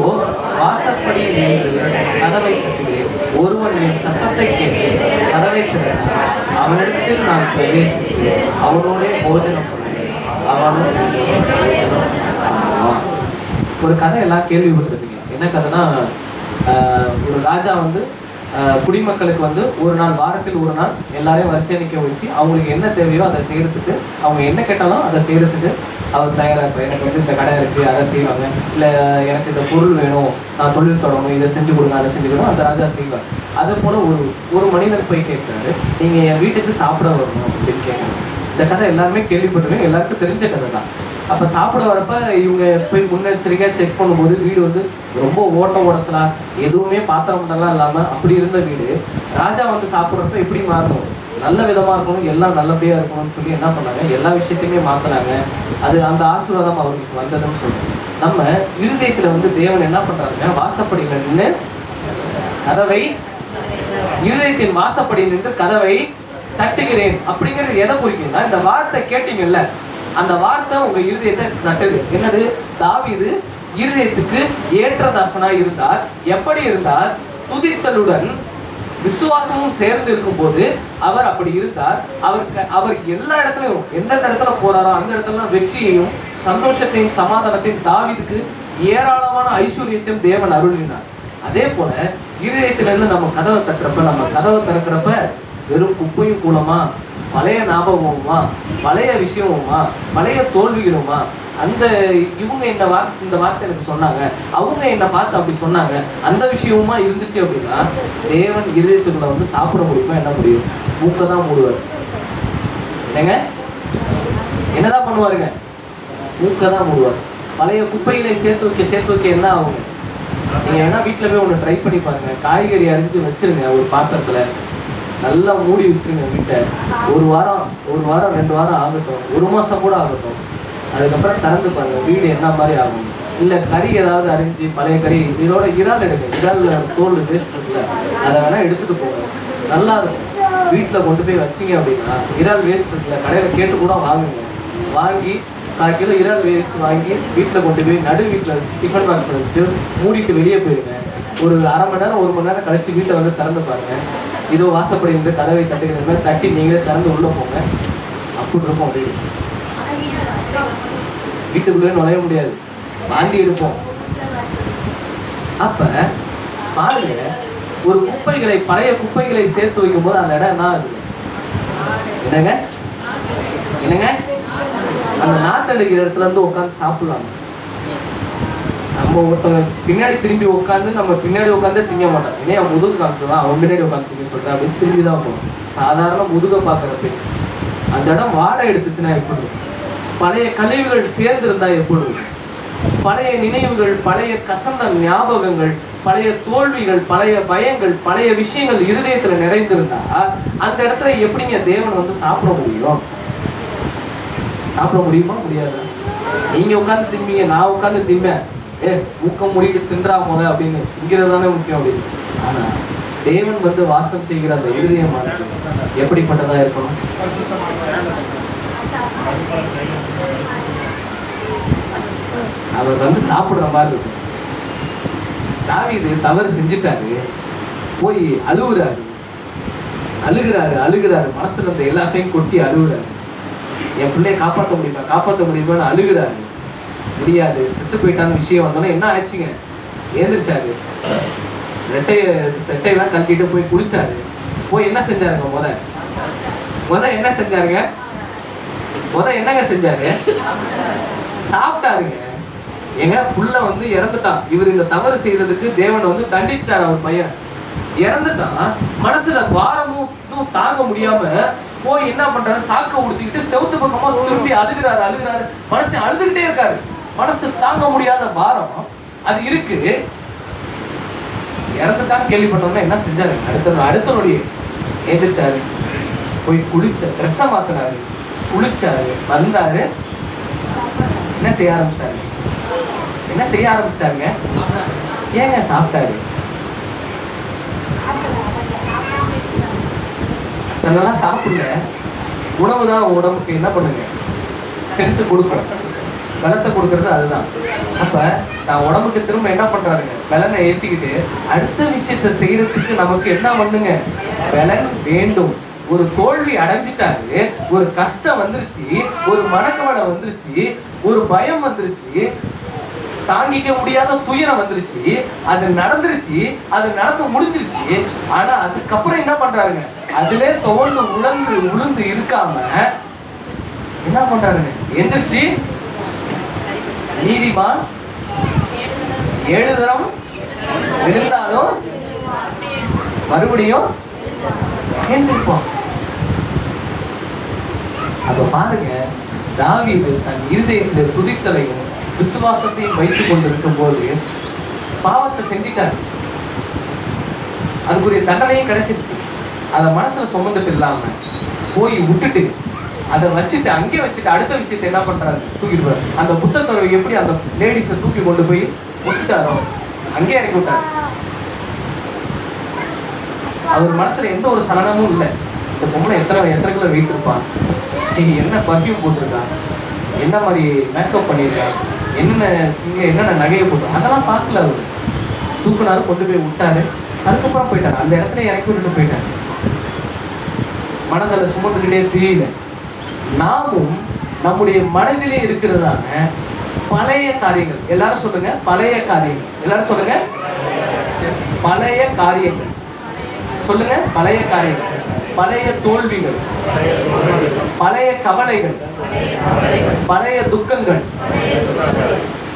வாசற்படியில் நின்று கதவை தட்டுகிறேன். ஒருவன் என் சத்தத்தை கேட்டு கதவை திறந்தால் அவனிடத்தில் நான் பிரவேசித்து அவனோட போஜனம் பண்ணுவேன், அவனும் என்னோட போஜனம் பண்ணுவான். ஒரு கதை எல்லாம் கேள்விப்பட்டிருப்பீங்க. என்ன கதைனா, ஒரு ராஜா வந்து குடிமக்களுக்கு வந்து ஒரு நாள், வாரத்தில் ஒரு நாள் எல்லாரையும் வரிசையை நிற்க வச்சு அவங்களுக்கு என்ன தேவையோ அதை செய்கிறதுக்கு, அவங்க என்ன கேட்டாலும் அதை செய்கிறதுக்கு அவர் தயாராக இருப்பார். எனக்கு வந்து இந்த கடை இருக்குது, அதை செய்வாங்க. இல்லை எனக்கு இந்த பொருள் வேணும், நான் தொழில் தொடங்கணும், இதை செஞ்சு கொடுங்க, அதை செஞ்சு கொடுங்க, அந்த ராஜா செய்வார். அதே போல் ஒரு மனிதன் போய் கேட்குறாரு, நீங்கள் என் வீட்டுக்கு சாப்பிட வரணும் அப்படின்னு கேட்குறாரு. இந்த கதை எல்லாருமே கேள்விப்பட்டிருக்கேன், எல்லாருக்கும் தெரிஞ்ச கதை தான். அப்போ சாப்பிட வரப்ப இவங்க போய் முன்னெச்சரிக்கையாக செக் பண்ணும்போது வீடு வந்து ரொம்ப ஓட்ட உடசலா, எதுவுமே பாத்திரம் மண்டலாம் இல்லாமல் அப்படி இருந்த வீடு, ராஜா வந்து சாப்பிட்றப்ப எப்படி மாறணும், நல்ல விதமாக இருக்கணும், எல்லாம் நல்லபடியாக இருக்கணும்னு சொல்லி என்ன பண்ணாங்க, எல்லா விஷயத்தையுமே மாற்றினாங்க. அது அந்த ஆசீர்வாதம் அவங்களுக்கு வந்ததுன்னு சொல்கிறோம். நம்ம இருதயத்தில் வந்து தேவன் என்ன பண்ணுறாங்க, வாசப்படியில் நின்று கதவை, இருதயத்தின் வாசப்படியில் நின்று கதவை தட்டுகிறேன் அப்படிங்கிறது எதை குறிக்குன்னா, இந்த வார்த்தை கேட்டீங்கல்ல, அந்த வார்த்தை உங்க இருதயத்தை தட்டுது. என்னது? தாவீது இருதயத்துக்கு ஏற்றதாசனாய் இருந்தார். எப்படி இருந்தார்? துதித்தலுடன் விசுவாசமும் சேர்ந்து இருக்கும்போது அவர் அப்படி இருந்தார். அவர் எல்லா இடத்துலையும், எந்தெந்த இடத்துல போறாரோ அந்த இடத்துல வெற்றியையும் சந்தோஷத்தையும் சமாதானத்தையும், தாவீதுக்கு ஏராளமான ஐஸ்வர்யத்தையும் தேவன் அருளினார். அதே போல இருதயத்திலிருந்து நம்ம கதவை தட்டுறப்ப, நம்ம கதவை திறக்கிறப்ப வெறும் குப்பையும் கூலமா, பழைய ஞாபகமுமா, பழைய விஷயமுமா, பழைய தோல்விகளுமா, அந்த இவங்க இந்த வார்த்தை எனக்கு சொன்னாங்க, அவங்க என்னை பார்த்து அப்படி சொன்னாங்க, அந்த விஷயமுமா இருந்துச்சு அப்படின்னா தேவன் இருதயத்துக்குள்ள வந்து சாப்பிட முடியுமா? என்ன முடியும்? மூக்கை தான் மூடுவார். என்னங்க, என்னதான் பண்ணுவாருங்க? மூக்கை தான் மூடுவார். பழைய குப்பைகளை சேர்த்து வைக்க என்ன ஆகுங்க? நீங்க வேணா வீட்டில் போய் ஒன்று ட்ரை பண்ணி பாருங்க. காய்கறி அரிஞ்சு வச்சிருங்க ஒரு பாத்திரத்துல, நல்லா மூடி வச்சிருங்க வீட்டை. ஒரு வாரம் 2 வாரம் ஆகட்டும், 1 மாதம் கூட ஆகட்டும். அதுக்கப்புறம் திறந்து பாருங்க, வீடு என்ன மாதிரி ஆகும். இல்லை கறி ஏதாவது அரிஞ்சு, பழைய கறி, இதோட இறால் எடுங்க, இறால் தோல் வேஸ்ட் இருக்குல்ல, அதை வேணால் எடுத்துகிட்டு போங்க, நல்லா இருக்கும். வீட்டில் கொண்டு போய் வச்சிங்க அப்படின்னா, இறால் வேஸ்ட் இருக்குல்ல, கடையில் கேட்டு கூட வாங்குங்க. வாங்கி 1/4 கிலோ இறால் வேஸ்ட் வாங்கி வீட்டில் கொண்டு போய் நடு வீட்டில் வச்சு டிஃபன் பாக்ஸில் வச்சுட்டு மூடிட்டு வெளியே போயிருங்க. ஒரு 1/2 மணி நேரம் 1 மணி நேரம் கழிச்சு வீட்டை வந்து திறந்து பாருங்கள். இதோ வாசப்படி என்று கதவை தட்டுகிற மாதிரி தட்டி நீங்களே திறந்து உள்ளே போங்க. அப்படி இருக்கும் வீடு. வீட்டுக்குள்ளே நுழைய முடியாது, வாந்தி எடுப்போம். அப்ப பாருங்க, ஒரு குப்பைகளை, பழைய குப்பைகளை சேர்த்து வைக்கும் போது அந்த இடம் என்ன ஆகுது? என்னங்க என்னங்க, அந்த நாத்தடிக்கிற இடத்துல இருந்து உட்காந்து சாப்பிடலாம். நம்ம ஒருத்தவங்க பின்னாடி திரும்பி உட்காந்து, நம்ம பின்னாடி உட்காந்து திங்க மாட்டோம். ஏன்னா முதுகு காமிச்சிடலாம், அவன் பின்னாடி உட்காந்து திங்க சொல்கிறேன் அப்படின்னு திரும்பி தான் போகும். சாதாரண முதுகை பார்க்குறப்ப அந்த இடம் வாடகை எடுத்துச்சுன்னா எப்படி? பழைய கழிவுகள் சேர்ந்திருந்தா எப்படி? பழைய நினைவுகள், பழைய கசந்த ஞாபகங்கள், பழைய தோல்விகள், பழைய பயங்கள், பழைய விஷயங்கள் இருதயத்துல நிறைந்திருந்தா அந்த இடத்துல எப்படிங்க தேவன் வந்து சாப்பிட முடியும்? சாப்பிட முடியுமா? முடியாது. நீங்க உட்காந்து திம்பீங்க, நான் உட்காந்து திம்பேன், மூக்கம் மூடிட்டு தின்றா போத அப்படின்னு, திங்கிறது தானே முக்கியம் அப்படின்னு. ஆனா தேவன் வந்து வாசம் செய்கிற அந்த இருதயமானது எப்படிப்பட்டதா இருக்கணும்? அவர் வந்து சாப்பிடுற மாதிரி இருக்கும். தாவீது தவறு செஞ்சுட்டாரு, போய் அழுகிறாரு, மனசுல இருந்த எல்லாத்தையும் கொட்டி அழுகுறாரு. என் பிள்ளைய காப்பாற்ற முடியுமான்னு அழுகிறாரு. முடியாது, செத்து போயிட்டான்னு விஷயம் வந்தோன்னா என்ன ஆச்சுங்க? ஏந்திரிச்சாரு, செட்டையெல்லாம் கழட்டிட்டு போய் குளிச்சாரு. போய் என்ன செஞ்சாருங்க? என்னங்க செஞ்சாரு? சாப்பிட்டாருங்க. எங்க புள்ள வந்து இறந்துட்டான். இவர் இந்த தவறு செய்ததுக்கு தேவன் வந்து தண்டிச்சிட்டாரு. அவர் பையன் இறந்துட்டான். மனசுல பாரமும் தாங்க முடியாம போய் என்ன பண்றாரு? சாக்க உடுத்திக்கிட்டு செவுத்து பக்கமா திரும்பி அழுகிறாரு. மனசு அழுதுகிட்டே இருக்காரு. மனசு தாங்க முடியாத பாரம் அது இருக்கு. இறந்துட்டான்னு கேள்விப்பட்டோம்னா என்ன செஞ்சாரு? அடுத்த நொடியே எந்திரிச்சாரு, போய் ட்ரெஸ்ஸை மாத்தினாரு, குளிச்சாரு, வந்தாரு. என்ன செய்ய ஆரம்பிச்சிட்டாருங்க? ஏங்க சாப்பிட்டாரு? நல்லா சாப்பிடல. உணவு தான் உடம்புக்கு என்ன பண்ணுங்க? ஸ்ட்ரென்த்து கொடுக்கும். பலத்தை கொடுக்கறது அதுதான். அப்ப நான் உடம்புக்கு திரும்ப என்ன பண்றாருங்க, பலனை ஏத்திக்கிட்டு அடுத்த விஷயத்த செய்யறதுக்கு நமக்கு என்ன பண்ணுங்க, பலன் வேண்டும். ஒரு தோல்வி அடைஞ்சிட்டாரு, ஒரு கஷ்டம் வந்துருச்சு, ஒரு மனக்கவலை வந்துருச்சு, ஒரு பயம் வந்துருச்சு, தாங்கிக்க முடியாத துயரம் வந்துருச்சு, அது நடந்துருச்சு, அது நடந்து முடிஞ்சிருச்சு. ஆனா அதுக்கப்புறம் என்ன பண்றாருங்க, அதிலே துவண்டு உளுந்து இருக்காம என்ன பண்றாருங்க, எந்திரிச்சு நீதிமான் 7 தரம் விழுந்தாலும் மறுபடியும் எழுந்திருப்பான். அப்ப பாருங்க, தாவீது தன் இருதயத்திலே துதித்தலையும் விசுவாசத்தையும் வைத்துக் கொண்டிருக்கும் போது பாவத்தை செஞ்சிட்டாரு. அதுக்குரிய தண்டனையும் கிடைச்சிருச்சு. அதை மனசுல சுமந்துட்டு இல்லாம போய் விட்டுட்டு அதை வச்சுட்டு அங்கே வச்சுட்டு அடுத்த விஷயத்தை என்ன பண்றாரு, தூக்கிட்டு அந்த புத்தத்துறை எப்படி அந்த லேடிஸை தூக்கி கொண்டு போய் விட்டுட்டாரோ அங்கே இறக்கி விட்டாரு. அவர் மனசுல எந்த ஒரு சலனமும் இல்லை. இந்த பொம்பளை எத்தனை கிலோ வெயிட் இருப்பான், என்ன பர்ஃப்யூம் போட்டிருக்கா, என்ன மாதிரி மேக்கப் பண்ணியிருக்கா, என்னென்ன நகையை போட்டு, அதெல்லாம் பார்க்கல. அவர் தூக்குனாரு, கொண்டு போய் விட்டாரு, அதுக்கப்புறம் போயிட்டாரு. அந்த இடத்துல இறக்கி விட்டுட்டு போயிட்டாரு. மனதில் சுமந்துக்கிட்டே தெரியல. நாமும் நம்முடைய மனதிலே இருக்கிறதான பழைய காரியங்கள், எல்லாரும் சொல்லுங்க பழைய காரியங்கள், எல்லாரும் சொல்லுங்க பழைய காரியங்கள், சொல்லுங்க பழைய காரியங்கள், பழைய தோல்விகள், பழைய கவலைகள், பழைய துக்கங்கள்,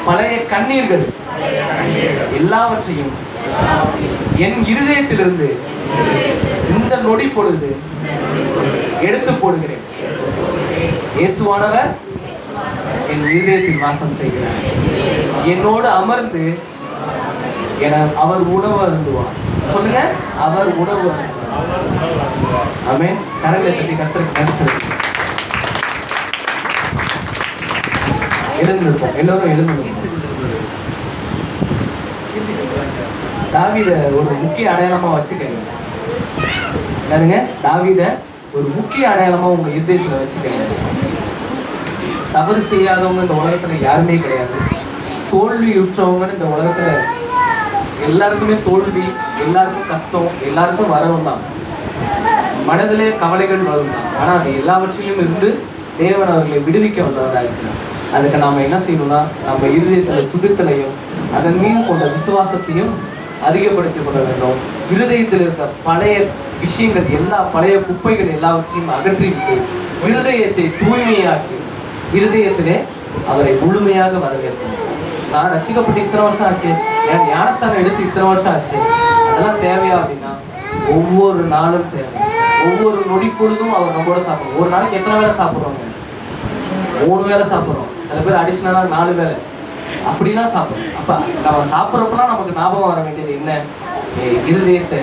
பழைய கண்ணீர்கள் எல்லாவற்றையும் என் இருதயத்திலிருந்து இந்த நொடி பொழுது எடுத்து போடுகிறேன். இயேசுவானவர் என் இருதயத்தில் வாசம் செய்கிறார். என்னோடு அமர்ந்து அவர் உணவு அருந்துவார். சொல்லுங்க, அவர் உணவு அருந்துவார். ஆமென். கரங்களை தட்டி கர்த்தருக்கு நன்றி செலுத்துவோம். எழுந்திருப்போம், எல்லாரும் எழுந்திருப்போம். தாவீத ஒரு முக்கிய அடையாளமா வச்சுக்கங்க. என்னங்க, தாவீத ஒரு முக்கிய அடையாளமா உங்க இருதயத்துல வச்சுக்கங்க. தவறு செய்யாதவங்க இந்த உலகத்துல யாருமே கிடையாது. தோல்வியுற்றவங்கன்னு இந்த உலகத்துல எல்லாருக்குமே தோல்வி, எல்லாருக்கும் கஷ்டம், எல்லாருக்கும் வரவும் தான், மனதிலே கவலைகள் வரும் தான். ஆனா அது எல்லாவற்றிலும் இருந்து தேவன் அவர்களை விடுவிக்க வல்லவராக இருக்கிறார். அதுக்கு நாம என்ன செய்யணும்னா, நம்ம இருதயத்துல துதித்தலையும் அதன் மீது கொண்ட விசுவாசத்தையும் அதிகப்படுத்திக் கொள்ள வேண்டும். இருதயத்தில் இருக்க பழைய விஷயங்கள், எல்லா பழைய குப்பைகள் எல்லாவற்றையும் அகற்றிவிட்டு இருதயத்தை தூய்மையாக்கி இருதயத்திலே அவரை முழுமையாக வரவேற்கணும். நான் ரசிக்கப்பட்டு இத்தனை வருஷம் ஆச்சு, என் ஞானஸ்தானம் எடுத்து இத்தனை வருஷம் ஆச்சு, அதெல்லாம் தேவையா அப்படின்னா ஒவ்வொரு நாளும் தேவை. ஒவ்வொரு நொடி பொழுதும் அவர் நம்மளோட சாப்பிடுவோம். ஒரு நாளைக்கு எத்தனை வேளை சாப்பிட்றோங்க? 3 வேளை சாப்பிட்றோம். சில பேர் அடிஷ்னலாக 4 வேளை அப்படிலாம் சாப்பிட்றோம். அப்போ நம்ம சாப்பிட்றப்பெல்லாம் நமக்கு ஞாபகம் வர வேண்டியது என்ன? இருதயத்தை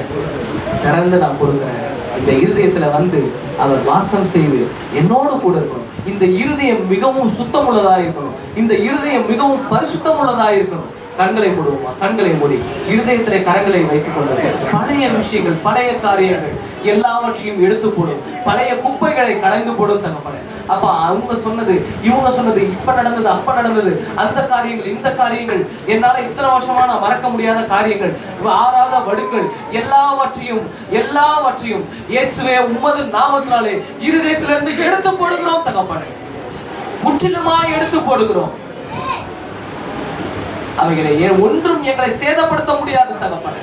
திறந்து நான் கொடுக்குறேன். இந்த இருதயத்தில் வந்து அவர் வாசம் செய்து என்னோடு கூட இருக்கணும். இந்த இருதயம் மிகவும் சுத்தமுள்ளதாக இருக்கணும். இந்த இருதயம் மிகவும் பரிசுத்தமுள்ளதாக இருக்கணும். கண்களை மூடுவோமா? கண்களை மூடி இருதயத்திலே கரங்களை வைத்துக் கொண்டு பழைய விஷயங்கள், பழைய காரியங்கள் எல்லாவற்றையும் எடுத்து போடும். பழைய குப்பைகளை களைந்து போடும் தகப்பனே. அப்ப அவங்க சொன்னது, இவங்க சொன்னது, இப்ப நடந்தது, அப்ப நடந்தது, அந்த காரியங்கள், இந்த காரியங்கள், என்னால இத்தனை வருஷமா நான் மறக்க முடியாத காரியங்கள், ஆறாத வடுக்கள் எல்லாவற்றையும் இயேசுவே உமது நாமத்தினாலே இருதயத்திலிருந்து எடுத்து போடுகிறோம் தகப்பனே. முற்றிலுமாய் எடுத்து போடுகிறோம். அவைகளை ஒன்றும் எங்களை சேதப்படுத்த முடியாது தகப்பனே.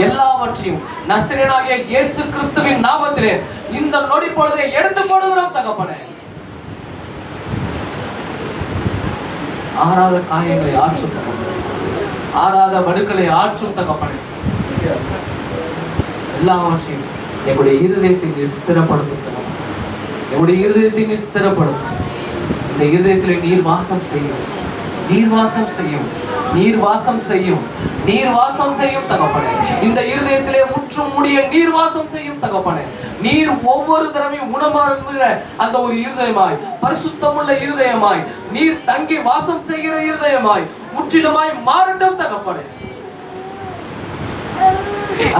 எல்லாவற்றையும் நசரேயனாகிய இயேசு கிறிஸ்துவின் நாமத்திலே இந்த நொடி பொழுதை எடுத்து போடுகிறோம் தகப்பனே. ஆறாத காயங்களை ஆற்றும் தகப்பனே, ஆறாத வடுக்களை ஆற்றும் தகப்பனே. எல்லாவற்றையும் எங்களுடைய இருதயத்தை நீர் ஸ்திரப்படுத்தும் தகப்பனே. எங்களுடைய இருதயத்தை நீர் ஸ்திரப்படுத்தும். இந்த இருதயத்திலே நீர் வாசம் செய்யும், நீர் வாசம் செய்யும், நீர் வாசம் செய்யும், நீர் வாசம் செய்யும் தகப்பனே. இந்த இருதயத்திலே முற்றும் முடிய நீர் வாசம் செய்யும் தகப்பனே. நீர் ஒவ்வொரு தடவையும் உணவருந்துகிற அந்த ஒரு இருதயமாய், பரிசுத்தமுள்ள இருதயமாய், நீர் தங்கி வாசம் செய்கிற இருதயமாய் முற்றிலுமாய் மாறட்டும் தகப்பனே.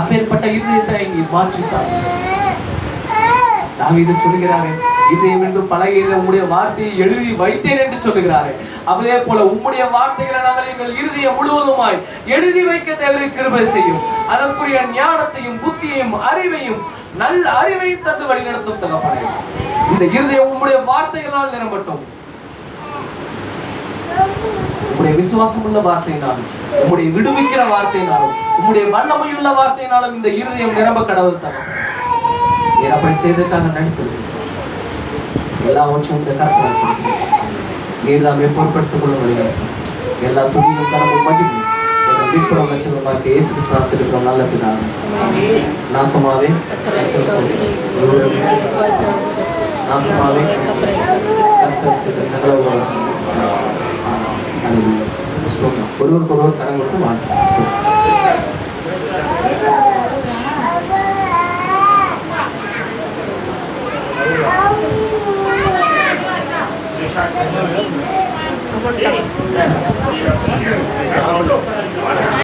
அப்பேற்பட்ட இருதயத்தை நீர் மாற்றித்தார். தாவீது சொல்கிறாரே, இதயம் என்று பலகையில் உம்முடைய வார்த்தையை எழுதி வைத்தேன் என்று சொல்லுகிறாரே, அதே போல உம்முடைய வார்த்தைகளை நாங்கள் எங்கள் இருதயம் முழுவதுமாய் எழுதி வைக்க தேவரீர் கிருபை செய்யும். அதற்குரிய ஞானத்தையும் புத்தியையும் அறிவையும் நல்ல அறிவையும் தந்து வழி நடத்தும் தகப்பனே. இந்த இருதயம் உம்முடைய வார்த்தைகளால் நிரம்பட்டும். உம்முடைய விசுவாசம் உள்ள வார்த்தையினாலும், உம்முடைய விடுவிக்கிற வார்த்தையினாலும், உம்முடைய வல்லமையுள்ள வார்த்தையினாலும் இந்த இருதயம் நிரம்ப கடவுள் தகப்பனே. நீர் அப்படி செய்ததற்காக நன்றி செலுத்துகிறேன். எல்லாவற்றும் இந்த கருத்தில் கொடுக்கிறேன். நீர் தாமே பொறுப்படுத்திக் கொள்ளும் வழிநடத்தும். எல்லா துதியும் கனமும் மகிமையும் எங்கள் மீட்புறம் லட்சணமாக்கி இயேசு கிறிஸ்து நாமத்தில் இருக்கிறோம் நல்ல பிதாவே. நாத்துமாவே கர்த்தர் செய்த சகல ஸ்தோத்திரம். ஒருவருக்கு ஒருவர் கடன் கொடுத்து வாழ்த்தும். ஸ்தோத்திரம். Apa